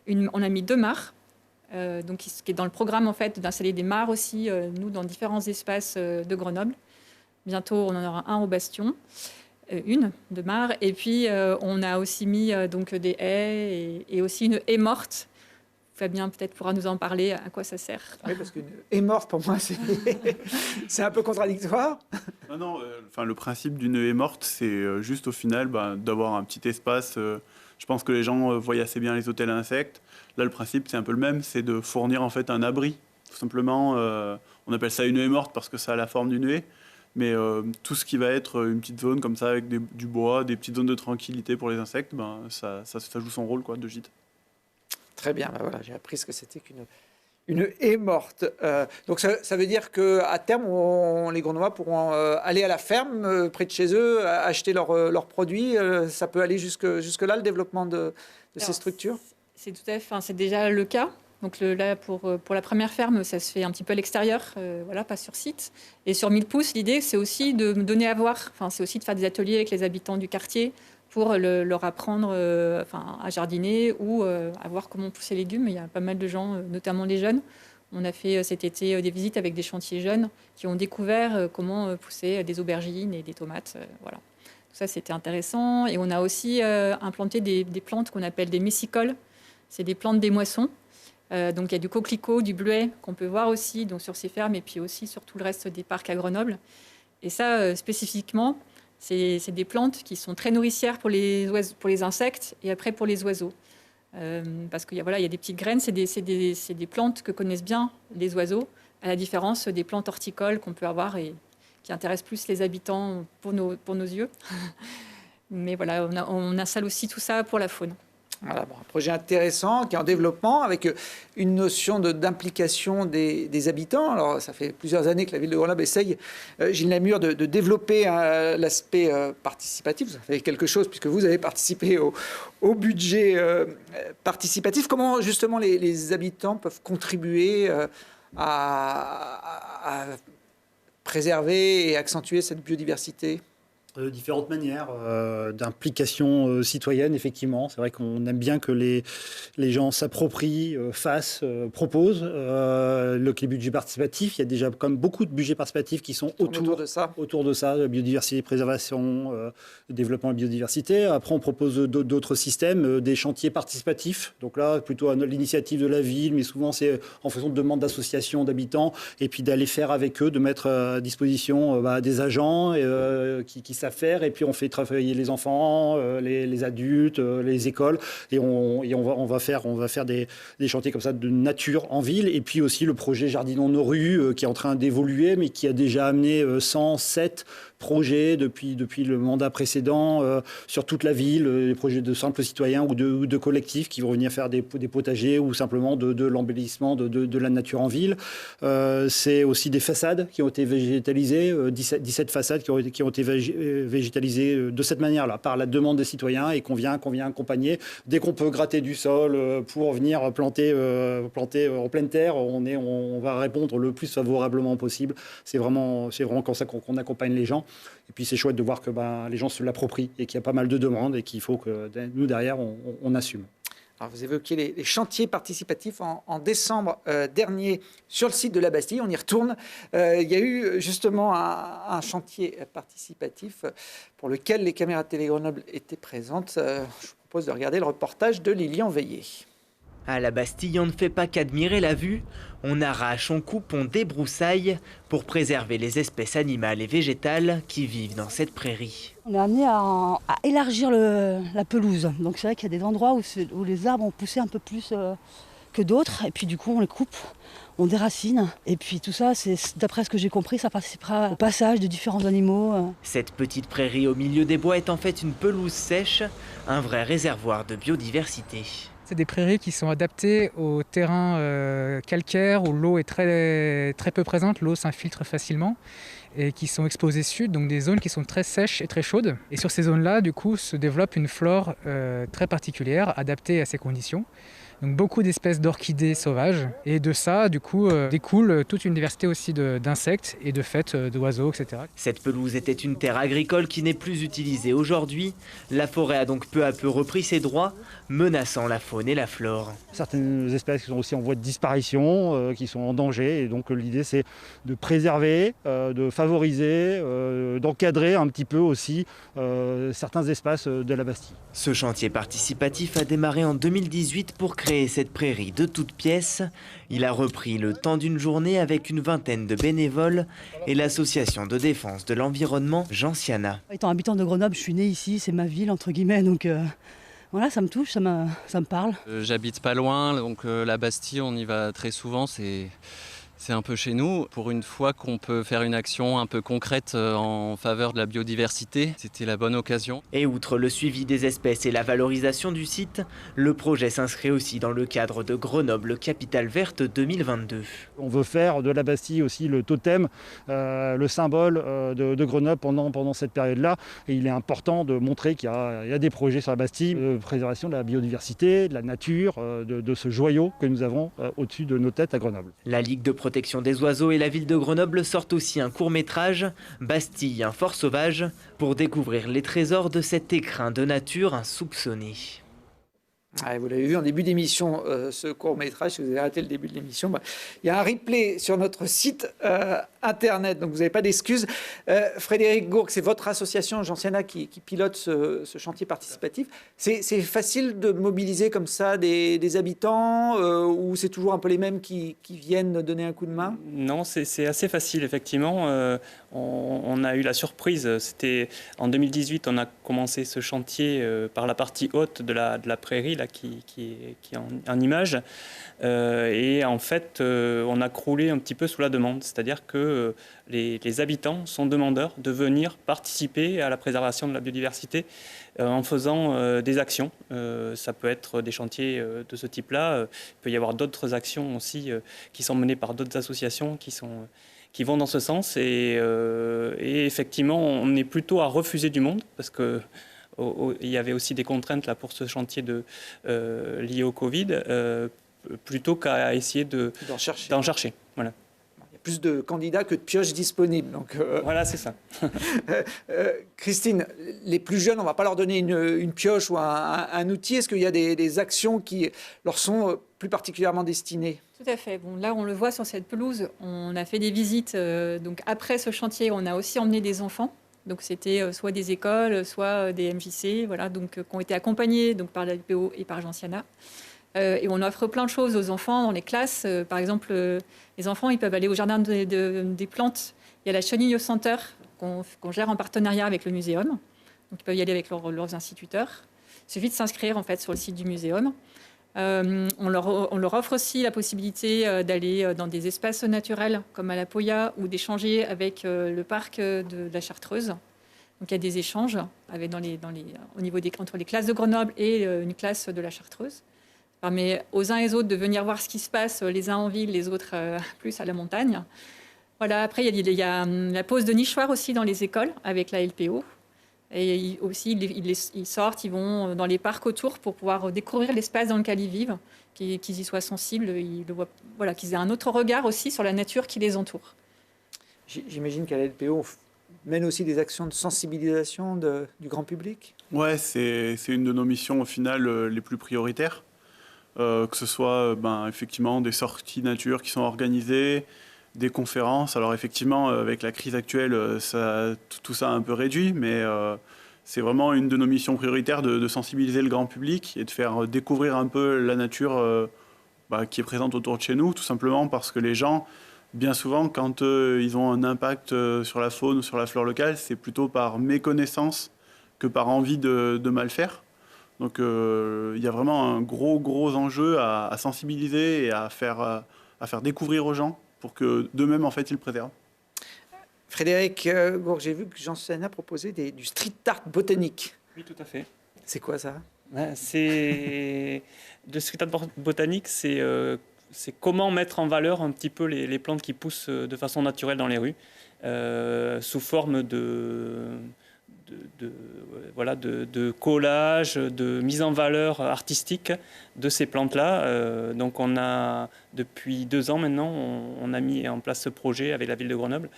2 mares, donc qui est dans le programme en fait d'installer des mares aussi, nous dans différents espaces de Grenoble. Bientôt, on en aura un au Bastion, une de mares. Et puis on a aussi mis donc des haies et aussi une haie morte. Fabien peut-être pourra nous en parler, à quoi ça sert. Oui, parce qu'une haie morte, pour moi, c'est un peu contradictoire. Non, le principe d'une haie morte, c'est juste au final d'avoir un petit espace. Je pense que les gens voient assez bien les hôtels à insectes. Là, le principe, c'est un peu le même, c'est de fournir en fait un abri. Tout simplement, on appelle ça une haie morte parce que ça a la forme d'une haie. Mais tout ce qui va être une petite zone comme ça, avec du bois, des petites zones de tranquillité pour les insectes, ça joue son rôle de gîte. Très bien, voilà, j'ai appris ce que c'était qu'une haie morte. Donc ça veut dire qu'à terme, les Grenoblois pourront aller à la ferme près de chez eux, acheter leurs produits. Ça peut aller jusque-là, le développement de ces structures? C'est déjà le cas. Donc là, pour la première ferme, ça se fait un petit peu à l'extérieur, pas sur site. Et sur 1000 pouces, l'idée, c'est aussi de me donner à voir. C'est aussi de faire des ateliers avec les habitants du quartier, pour leur apprendre à jardiner ou à voir comment pousser les légumes. Il y a pas mal de gens, notamment les jeunes. On a fait cet été des visites avec des chantiers jeunes qui ont découvert comment pousser des aubergines et des tomates. Voilà. Tout ça, c'était intéressant. Et on a aussi implanté des plantes qu'on appelle des messicoles. C'est des plantes des moissons. Donc il y a du coquelicot, du bleuet qu'on peut voir aussi donc, sur ces fermes et puis aussi sur tout le reste des parcs à Grenoble. Et ça, spécifiquement, c'est des plantes qui sont très nourricières pour les insectes et après pour les oiseaux. Parce qu'il y a des petites graines, c'est des plantes que connaissent bien les oiseaux, à la différence des plantes horticoles qu'on peut avoir et qui intéressent plus les habitants pour nos yeux. Mais voilà, on installe aussi tout ça pour la faune. Voilà, un projet intéressant qui est en développement avec une notion d'implication des habitants. Alors, ça fait plusieurs années que la ville de Grenoble essaye, Gilles Lamure, de développer l'aspect participatif. Vous avez fait quelque chose puisque vous avez participé au budget participatif. Comment, justement, les habitants peuvent contribuer à préserver et accentuer cette biodiversité ? Différentes manières d'implication citoyenne, effectivement. C'est vrai qu'on aime bien que les gens s'approprient, fassent, proposent. Les budgets participatifs, il y a déjà quand même beaucoup de budgets participatifs qui sont autour de ça, la biodiversité, préservation, développement de la biodiversité. Après, on propose d'autres systèmes, des chantiers participatifs. Donc là, plutôt à l'initiative de la ville, mais souvent c'est en fonction de demandes d'associations, d'habitants, et puis d'aller faire avec eux, de mettre à disposition des agents qui savent faire, et puis on fait travailler les enfants, les adultes, les écoles, et on va faire des chantiers comme ça de nature en ville, et puis aussi le projet Jardinons nos rues qui est en train d'évoluer, mais qui a déjà amené 107 projets depuis le mandat précédent sur toute la ville, des projets de simples citoyens ou de collectifs qui vont venir faire des potagers ou simplement de l'embellissement de la nature en ville. C'est aussi des façades qui ont été végétalisées, 17 façades qui ont été végétalisées de cette manière-là, par la demande des citoyens, et qu'on vient accompagner. Dès qu'on peut gratter du sol pour venir planter en pleine terre, on va répondre le plus favorablement possible. C'est vraiment comme ça qu'on accompagne les gens. Et puis c'est chouette de voir que les gens se l'approprient et qu'il y a pas mal de demandes et qu'il faut que nous, derrière, on assume. Alors vous évoquiez les chantiers participatifs en décembre dernier sur le site de la Bastille. On y retourne. Il y a eu justement un chantier participatif pour lequel les caméras de Télé Grenoble étaient présentes. Je vous propose de regarder le reportage de Lilian Veillé. À la Bastille, on ne fait pas qu'admirer la vue. On arrache, on coupe, on débroussaille pour préserver les espèces animales et végétales qui vivent dans cette prairie. On est amené à élargir la pelouse. Donc c'est vrai qu'il y a des endroits où les arbres ont poussé un peu plus que d'autres. Et puis du coup, on les coupe, on déracine. Et puis tout ça, d'après ce que j'ai compris, ça participera au passage de différents animaux. Cette petite prairie au milieu des bois est en fait une pelouse sèche, un vrai réservoir de biodiversité. C'est des prairies qui sont adaptées aux terrains calcaires où l'eau est très, très peu présente, l'eau s'infiltre facilement et qui sont exposées sud, donc des zones qui sont très sèches et très chaudes. Et sur ces zones-là, du coup, se développe une flore très particulière, adaptée à ces conditions. Donc beaucoup d'espèces d'orchidées sauvages. Et de ça, du coup, découle toute une diversité aussi d'insectes et de faîtes, d'oiseaux, etc. Cette pelouse était une terre agricole qui n'est plus utilisée aujourd'hui. La forêt a donc peu à peu repris ses droits, menaçant la faune et la flore. Certaines espèces qui sont aussi en voie de disparition, qui sont en danger. Et donc l'idée, c'est de préserver, de favoriser, d'encadrer un petit peu aussi certains espaces de la Bastille. Ce chantier participatif a démarré en 2018 pour créer cette prairie de toutes pièces. Il a repris le temps d'une journée avec une vingtaine de bénévoles et l'association de défense de l'environnement Gentiana. Étant habitant de Grenoble, je suis née ici, c'est ma ville entre guillemets, donc voilà, ça me touche, ça me parle. J'habite pas loin, donc la Bastille, on y va très souvent, c'est un peu chez nous. Pour une fois qu'on peut faire une action un peu concrète en faveur de la biodiversité, c'était la bonne occasion. Et outre le suivi des espèces et la valorisation du site, le projet s'inscrit aussi dans le cadre de Grenoble Capitale Verte 2022. On veut faire de la Bastille aussi le totem, le symbole de Grenoble pendant cette période-là. Et il est important de montrer qu'il y a des projets sur la Bastille, de préservation de la biodiversité, de la nature, de ce joyau que nous avons au-dessus de nos têtes à Grenoble. La Ligue de protection des oiseaux et la ville de Grenoble sortent aussi un court-métrage, Bastille, un fort sauvage, pour découvrir les trésors de cet écrin de nature insoupçonné. Vous l'avez vu en début d'émission, ce court-métrage, si vous avez raté le début de l'émission, il y a un replay sur notre site internet, donc vous n'avez pas d'excuses. Frédéric Gourc, c'est votre association Gentiana qui pilote ce chantier participatif. C'est facile de mobiliser comme ça des habitants ou c'est toujours un peu les mêmes qui viennent donner un coup de main? Non, c'est assez facile, effectivement. On a eu la surprise. C'était en 2018, on a commencé ce chantier par la partie haute de la prairie, là, qui est en image. Et en fait, on a croulé un petit peu sous la demande. C'est-à-dire que les habitants sont demandeurs de venir participer à la préservation de la biodiversité en faisant des actions. Ça peut être des chantiers de ce type-là. Il peut y avoir d'autres actions aussi qui sont menées par d'autres associations qui vont dans ce sens. Et effectivement, on est plutôt à refuser du monde parce que il y avait aussi des contraintes là, pour ce chantier lié au Covid, plutôt qu'à essayer d'en chercher. Voilà. Il n'y a plus de candidats que de pioches disponibles. Donc, voilà, c'est ça. Christine, les plus jeunes, on ne va pas leur donner une pioche ou un outil. Est-ce qu'il y a des actions qui leur sont plus particulièrement destinées ? Tout à fait. Bon, là, on le voit sur cette pelouse. On a fait des visites. Donc, après ce chantier, on a aussi emmené des enfants. Donc, c'était soit des écoles, soit des MJC, voilà, donc, qui ont été accompagnés donc, par la LPO et par Gentiana. Et on offre plein de choses aux enfants dans les classes. Par exemple, les enfants, ils peuvent aller au jardin des plantes. Il y a la Chenille Center qu'on gère en partenariat avec le muséum. Donc, ils peuvent y aller avec leurs instituteurs. Il suffit de s'inscrire en fait, sur le site du muséum. On leur offre aussi la possibilité d'aller dans des espaces naturels comme à la Poya ou d'échanger avec le parc de la Chartreuse. Donc il y a des échanges au niveau entre les classes de Grenoble et une classe de la Chartreuse. Ça permet aux uns et aux autres de venir voir ce qui se passe, les uns en ville, les autres plus à la montagne. Voilà, après, il y a la pose de nichoirs aussi dans les écoles avec la LPO. Et aussi, ils sortent, ils vont dans les parcs autour pour pouvoir découvrir l'espace dans lequel ils vivent, qu'ils y soient sensibles, voilà, qu'ils aient un autre regard aussi sur la nature qui les entoure. J'imagine qu'à la LPO, on mène aussi des actions de sensibilisation du grand public. Ouais, c'est une de nos missions au final les plus prioritaires. Que ce soit effectivement des sorties nature qui sont organisées, des conférences. Alors effectivement, avec la crise actuelle, tout ça a un peu réduit, mais c'est vraiment une de nos missions prioritaires de sensibiliser le grand public et de faire découvrir un peu la nature qui est présente autour de chez nous, tout simplement parce que les gens, bien souvent, quand ils ont un impact sur la faune ou sur la flore locale, c'est plutôt par méconnaissance que par envie de mal faire. Donc il y a vraiment un gros enjeu à sensibiliser et à faire découvrir aux gens pour que d'eux-mêmes, en fait, ils le préservent. Frédéric Gourg, j'ai vu que Gentiana proposait du street art botanique. Oui, tout à fait. C'est quoi ça ? Le street art botanique, c'est comment mettre en valeur un petit peu les plantes qui poussent de façon naturelle dans les rues, sous forme de collage, de mise en valeur artistique de ces plantes-là. Donc on a, depuis 2 ans maintenant, on a mis en place ce projet avec la ville de Grenoble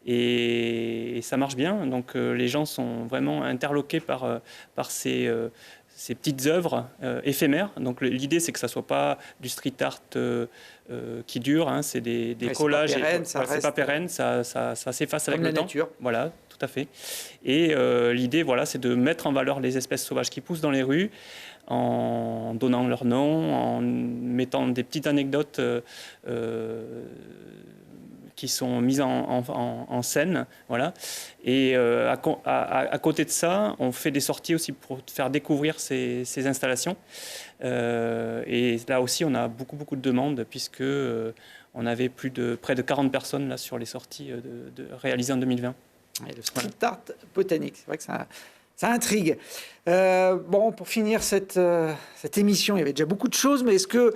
et ça marche bien. Donc les gens sont vraiment interloqués par ces petites œuvres éphémères. Donc l'idée, c'est que ça ne soit pas du street art qui dure, hein, c'est des collages. C'est pas pérenne, ça s'efface avec le temps. Nature. Voilà, tout à fait. Et l'idée, voilà, c'est de mettre en valeur les espèces sauvages qui poussent dans les rues, en donnant leur nom, en mettant des petites anecdotes qui sont mises en scène. Voilà. Et à côté de ça, on fait des sorties aussi pour faire découvrir ces installations. Et là aussi, on a beaucoup de demandes, puisque on avait près de 40 personnes là, sur les sorties réalisées en 2020. Et le street art botanique, c'est vrai que ça intrigue. Pour finir cette émission, il y avait déjà beaucoup de choses, mais est-ce que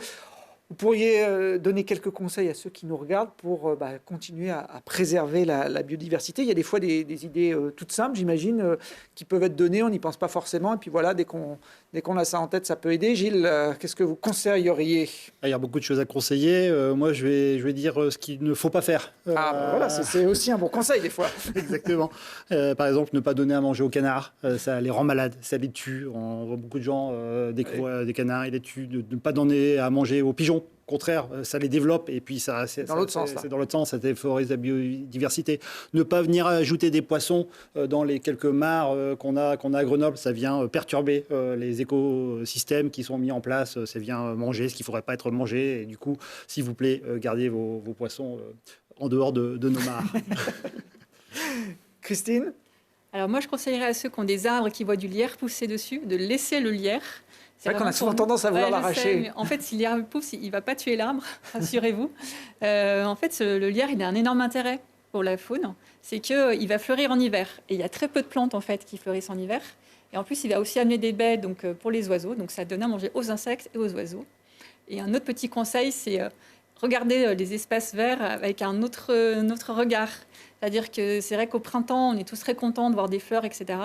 vous pourriez donner quelques conseils à ceux qui nous regardent pour continuer à préserver la biodiversité ? Il y a des fois des idées toutes simples, j'imagine, qui peuvent être données, on n'y pense pas forcément, et puis voilà, dès qu'on a ça en tête, ça peut aider. Gilles, qu'est-ce que vous conseilleriez ? Il y a beaucoup de choses à conseiller. Moi, je vais dire ce qu'il ne faut pas faire. Voilà, c'est aussi un bon conseil des fois. Exactement. Par exemple, ne pas donner à manger aux canards, ça les rend malades, ça les tue. On voit beaucoup de gens découvrir des canards, ils les tuent. De ne pas donner à manger aux pigeons. Au contraire, ça les développe et puis c'est dans l'autre sens, ça défavorise la biodiversité. Ne pas venir ajouter des poissons dans les quelques mares qu'on a à Grenoble, ça vient perturber les écosystèmes qui sont mis en place, ça vient manger ce qui ne faudrait pas être mangé. Et du coup, s'il vous plaît, gardez vos poissons en dehors de nos mares. Christine ? Alors moi, je conseillerais à ceux qui ont des arbres qui voient du lierre pousser dessus, de laisser le lierre. C'est vrai qu'on a souvent tendance à vouloir l'arracher. En fait, si l'herbe pousse, il ne va pas tuer l'arbre, rassurez-vous. En fait, le lierre, il a un énorme intérêt pour la faune. C'est qu'il va fleurir en hiver. Et il y a très peu de plantes, en fait, qui fleurissent en hiver. Et en plus, il va aussi amener des baies pour les oiseaux. Donc, ça donne à manger aux insectes et aux oiseaux. Et un autre petit conseil, c'est regarder les espaces verts avec un autre regard. C'est-à-dire que c'est vrai qu'au printemps, on est tous très contents de voir des fleurs, etc.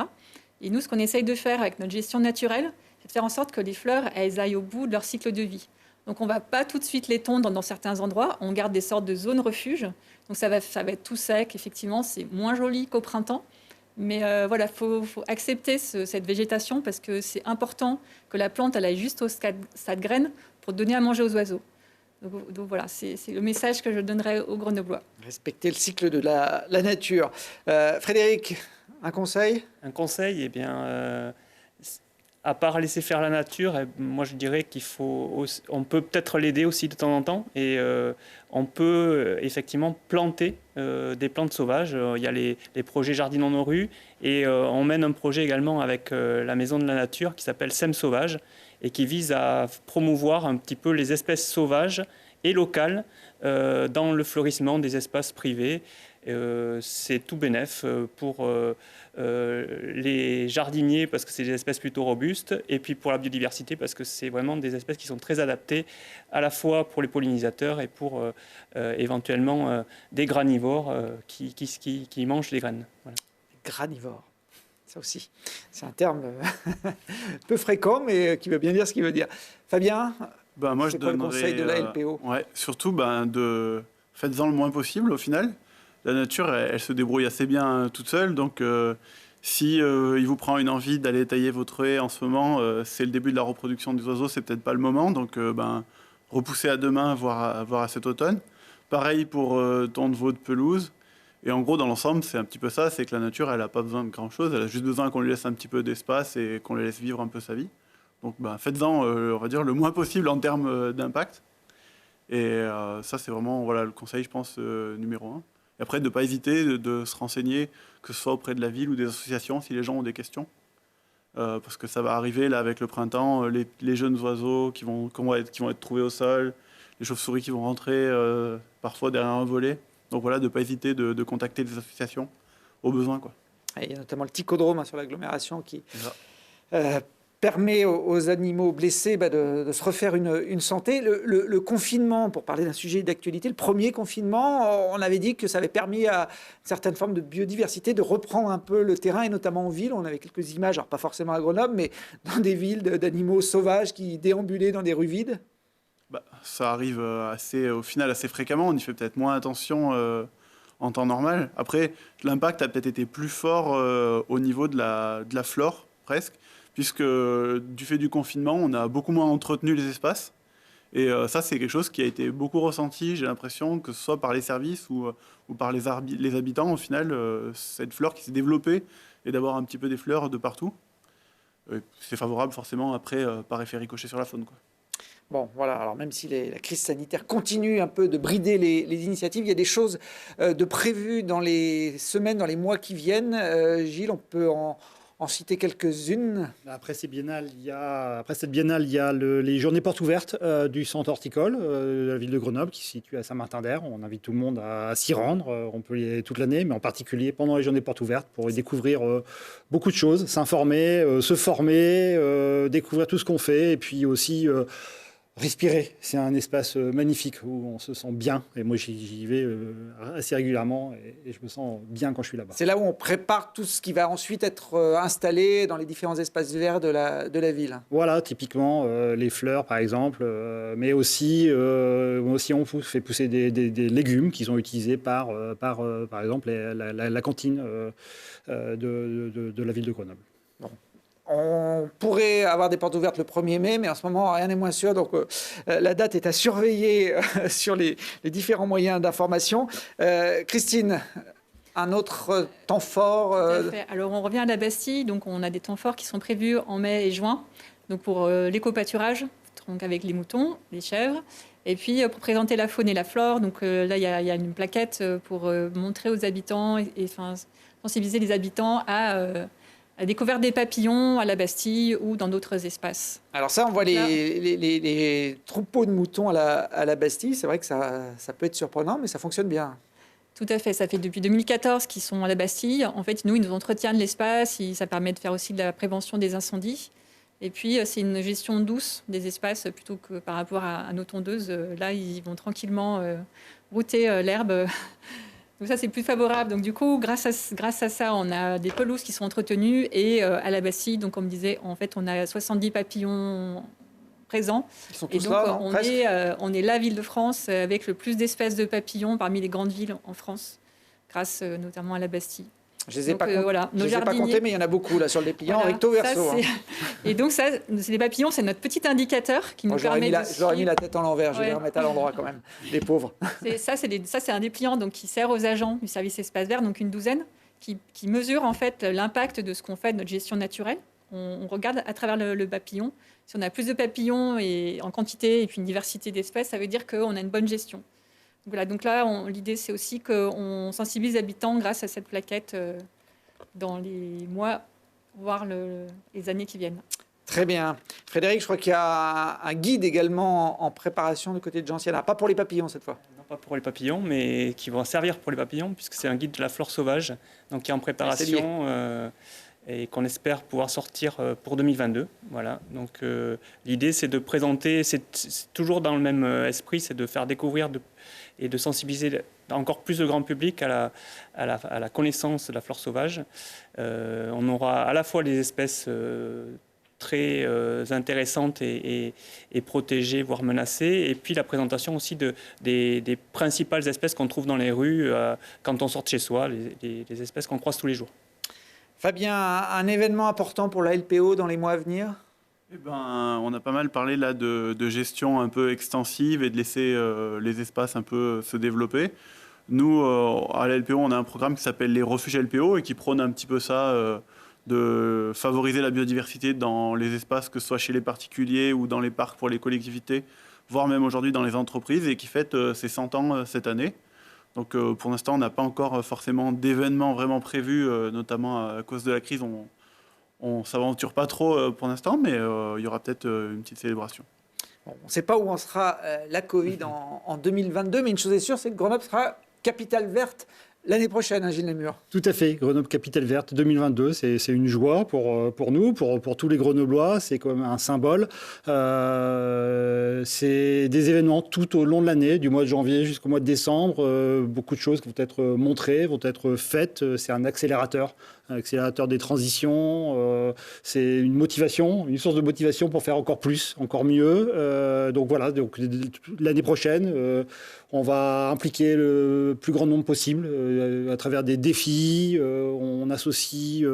Et nous, ce qu'on essaye de faire avec notre gestion naturelle, c'est de faire en sorte que les fleurs, elles aillent au bout de leur cycle de vie. Donc on ne va pas tout de suite les tondre dans certains endroits. On garde des sortes de zones refuge. Donc ça va être tout sec. Effectivement, c'est moins joli qu'au printemps. Mais voilà, faut accepter cette végétation parce que c'est important que la plante elle aille juste au stade graine pour donner à manger aux oiseaux. Donc voilà, c'est le message que je donnerais aux Grenoblois. Respecter le cycle de la nature. Frédéric, un conseil ? Un conseil, eh bien, à part laisser faire la nature, moi je dirais on peut peut-être l'aider aussi de temps en temps et on peut effectivement planter des plantes sauvages. Il y a les projets Jardin dans nos rues et on mène un projet également avec la Maison de la Nature qui s'appelle Sème Sauvage et qui vise à promouvoir un petit peu les espèces sauvages et locales dans le fleurissement des espaces privés. C'est tout bénef pour les jardiniers parce que c'est des espèces plutôt robustes et puis pour la biodiversité parce que c'est vraiment des espèces qui sont très adaptées à la fois pour les pollinisateurs et pour éventuellement des granivores qui mangent les graines. Voilà. Granivores, ça aussi, c'est un terme peu fréquent mais qui veut bien dire ce qu'il veut dire. Fabien, moi, je donnerais le conseil de la LPO? Surtout faites-en le moins possible au final. La nature, elle se débrouille assez bien toute seule. Donc, si il vous prend une envie d'aller tailler votre haie en ce moment, c'est le début de la reproduction des oiseaux, c'est peut-être pas le moment. Donc, repoussez à demain, voire à cet automne. Pareil pour tondre votre pelouse. Et en gros, dans l'ensemble, c'est un petit peu ça. C'est que la nature, elle n'a pas besoin de grand-chose. Elle a juste besoin qu'on lui laisse un petit peu d'espace et qu'on la laisse vivre un peu sa vie. Donc, faites-en, on va dire, le moins possible en termes d'impact. Et ça, c'est vraiment le conseil, je pense, numéro 1. Et après, de ne pas hésiter de se renseigner, que ce soit auprès de la ville ou des associations, si les gens ont des questions. Parce que ça va arriver, là, avec le printemps, les jeunes oiseaux qui vont être trouvés au sol, les chauves-souris qui vont rentrer parfois derrière un volet. Donc voilà, de ne pas hésiter de contacter les associations au besoin, quoi. Et il y a notamment le Ticodrome sur l'agglomération qui permet aux animaux blessés de se refaire une santé. Le confinement, pour parler d'un sujet d'actualité, le premier confinement, on avait dit que ça avait permis à une certaine forme de biodiversité de reprendre un peu le terrain, et notamment en ville. On avait quelques images, alors pas forcément à Grenoble, mais dans des villes d'animaux sauvages qui déambulaient dans des rues vides. Ça arrive au final assez fréquemment. On y fait peut-être moins attention en temps normal. Après, l'impact a peut-être été plus fort au niveau de la flore, presque, puisque du fait du confinement, on a beaucoup moins entretenu les espaces. Et ça, c'est quelque chose qui a été beaucoup ressenti, j'ai l'impression, que ce soit par les services ou par les habitants. Au final, cette flore qui s'est développée et d'avoir un petit peu des fleurs de partout, c'est favorable forcément après par effet ricochet sur la faune, quoi. Bon, voilà, alors même si la crise sanitaire continue un peu de brider les initiatives, il y a des choses de prévues dans les semaines, dans les mois qui viennent. Gilles, on peut en citer quelques-unes. Après cette biennale, il y a les journées portes ouvertes du centre horticole de la ville de Grenoble, qui se situe à Saint-Martin-d'Air. On invite tout le monde à s'y rendre. On peut y aller toute l'année, mais en particulier pendant les journées portes ouvertes pour y découvrir beaucoup de choses, s'informer, se former, découvrir tout ce qu'on fait, et puis aussi respirer. C'est un espace magnifique où on se sent bien. Et moi, j'y vais assez régulièrement et je me sens bien quand je suis là-bas. C'est là où on prépare tout ce qui va ensuite être installé dans les différents espaces verts de la ville. Voilà, typiquement les fleurs, par exemple. Mais aussi on fait pousser des légumes qui sont utilisés par exemple, la cantine de la ville de Grenoble. Bon. On pourrait avoir des portes ouvertes le 1er mai, mais en ce moment, rien n'est moins sûr. Donc, la date est à surveiller sur les différents moyens d'information. Christine, un autre temps fort Tout à fait. Alors, on revient à la Bastille. Donc, on a des temps forts qui sont prévus en mai et juin. Donc, pour l'éco-pâturage, donc avec les moutons, les chèvres. Et puis, pour présenter la faune et la flore. Donc, là, il y a une plaquette pour montrer aux habitants et sensibiliser les habitants à la découverte des papillons à la Bastille ou dans d'autres espaces. Alors ça, on voit les troupeaux de moutons à la Bastille. C'est vrai que ça peut être surprenant, mais ça fonctionne bien. Tout à fait. Ça fait depuis 2014 qu'ils sont à la Bastille. En fait, ils nous entretiennent l'espace. Ça permet de faire aussi de la prévention des incendies. Et puis, c'est une gestion douce des espaces plutôt que par rapport à nos tondeuses. Là, ils vont tranquillement brouter l'herbe. Donc ça, c'est plus favorable. Donc du coup, grâce à ça, on a des pelouses qui sont entretenues. Et à la Bastille, donc comme on me disait, en fait, on a 70 papillons présents. Ils sont Et tous donc, là, non, presque on est la ville de France avec le plus d'espèces de papillons parmi les grandes villes en France, grâce notamment à la Bastille. Je ne les ai pas jardiniers... comptés, mais il y en a beaucoup là sur le dépliant, voilà, recto verso. Et donc ça, c'est les papillons, c'est notre petit indicateur qui nous permet de suivre. J'aurais mis la tête en l'envers, je vais les remettre à l'endroit quand même, les pauvres. Ça, c'est un dépliant donc, qui sert aux agents du service espace vert, donc une douzaine, qui mesure en fait l'impact de ce qu'on fait de notre gestion naturelle. On regarde à travers le papillon. Si on a plus de papillons en quantité et puis une diversité d'espèces, ça veut dire qu'on a une bonne gestion. Voilà, donc là, l'idée, c'est aussi qu'on sensibilise les habitants grâce à cette plaquette dans les mois, voire les années qui viennent. Très bien. Frédéric, je crois qu'il y a un guide également en préparation du côté de Gentiana. Pas pour les papillons cette fois. Non, pas pour les papillons, mais qui vont servir pour les papillons, puisque c'est un guide de la flore sauvage, donc qui est en préparation et qu'on espère pouvoir sortir pour 2022. Voilà. Donc l'idée, c'est de présenter, c'est toujours dans le même esprit, c'est de faire découvrir et de sensibiliser encore plus le grand public à la connaissance de la flore sauvage. On aura à la fois les espèces très intéressantes et protégées, voire menacées, et puis la présentation aussi des principales espèces qu'on trouve dans les rues quand on sort de chez soi, les espèces qu'on croise tous les jours. Fabien, un événement important pour la LPO dans les mois à venir ? On a pas mal parlé là de gestion un peu extensive et de laisser les espaces un peu se développer. Nous, à la LPO, on a un programme qui s'appelle les refuges LPO et qui prône un petit peu ça, de favoriser la biodiversité dans les espaces, que ce soit chez les particuliers ou dans les parcs pour les collectivités, voire même aujourd'hui dans les entreprises, et qui fête ses 100 ans cette année. Donc pour l'instant, on n'a pas encore forcément d'événements vraiment prévus, notamment à cause de la crise. On ne s'aventure pas trop pour l'instant, mais il y aura peut-être une petite célébration. Bon, on ne sait pas où en sera la Covid en 2022, mais une chose est sûre, c'est que Grenoble sera capitale verte l'année prochaine, Gilles Lémur. Tout à fait. Grenoble Capitale Verte 2022, c'est une joie pour nous, pour tous les Grenoblois. C'est comme un symbole. C'est des événements tout au long de l'année, du mois de janvier jusqu'au mois de décembre. Beaucoup de choses vont être montrées, vont être faites. C'est un accélérateur des transitions. C'est une motivation, une source de motivation pour faire encore plus, encore mieux. Donc voilà, l'année prochaine, on va impliquer le plus grand nombre possible à travers des défis. On associe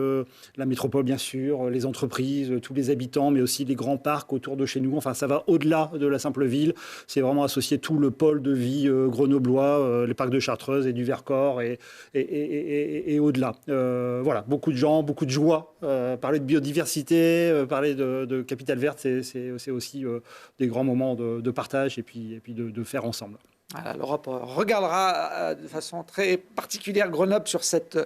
la métropole, bien sûr, les entreprises, tous les habitants, mais aussi les grands parcs autour de chez nous. Enfin, ça va au-delà de la simple ville. C'est vraiment associer tout le pôle de vie grenoblois, les parcs de Chartreuse et du Vercors et au-delà. Voilà, beaucoup de gens, beaucoup de joie. Parler de biodiversité, parler de capitale verte, c'est aussi des grands moments de partage et puis de faire ensemble. Voilà, l'Europe regardera de façon très particulière Grenoble sur cette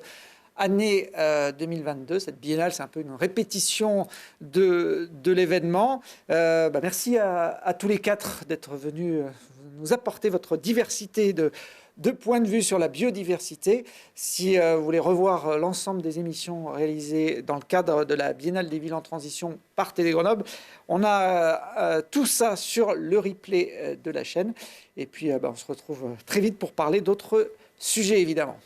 année 2022. Cette biennale, c'est un peu une répétition de l'événement. Merci à tous les quatre d'être venus nous apporter votre diversité de points de vue sur la biodiversité. Si vous voulez revoir l'ensemble des émissions réalisées dans le cadre de la Biennale des villes en transition par Télé Grenoble, on a tout ça sur le replay de la chaîne. Et puis, on se retrouve très vite pour parler d'autres sujets, évidemment.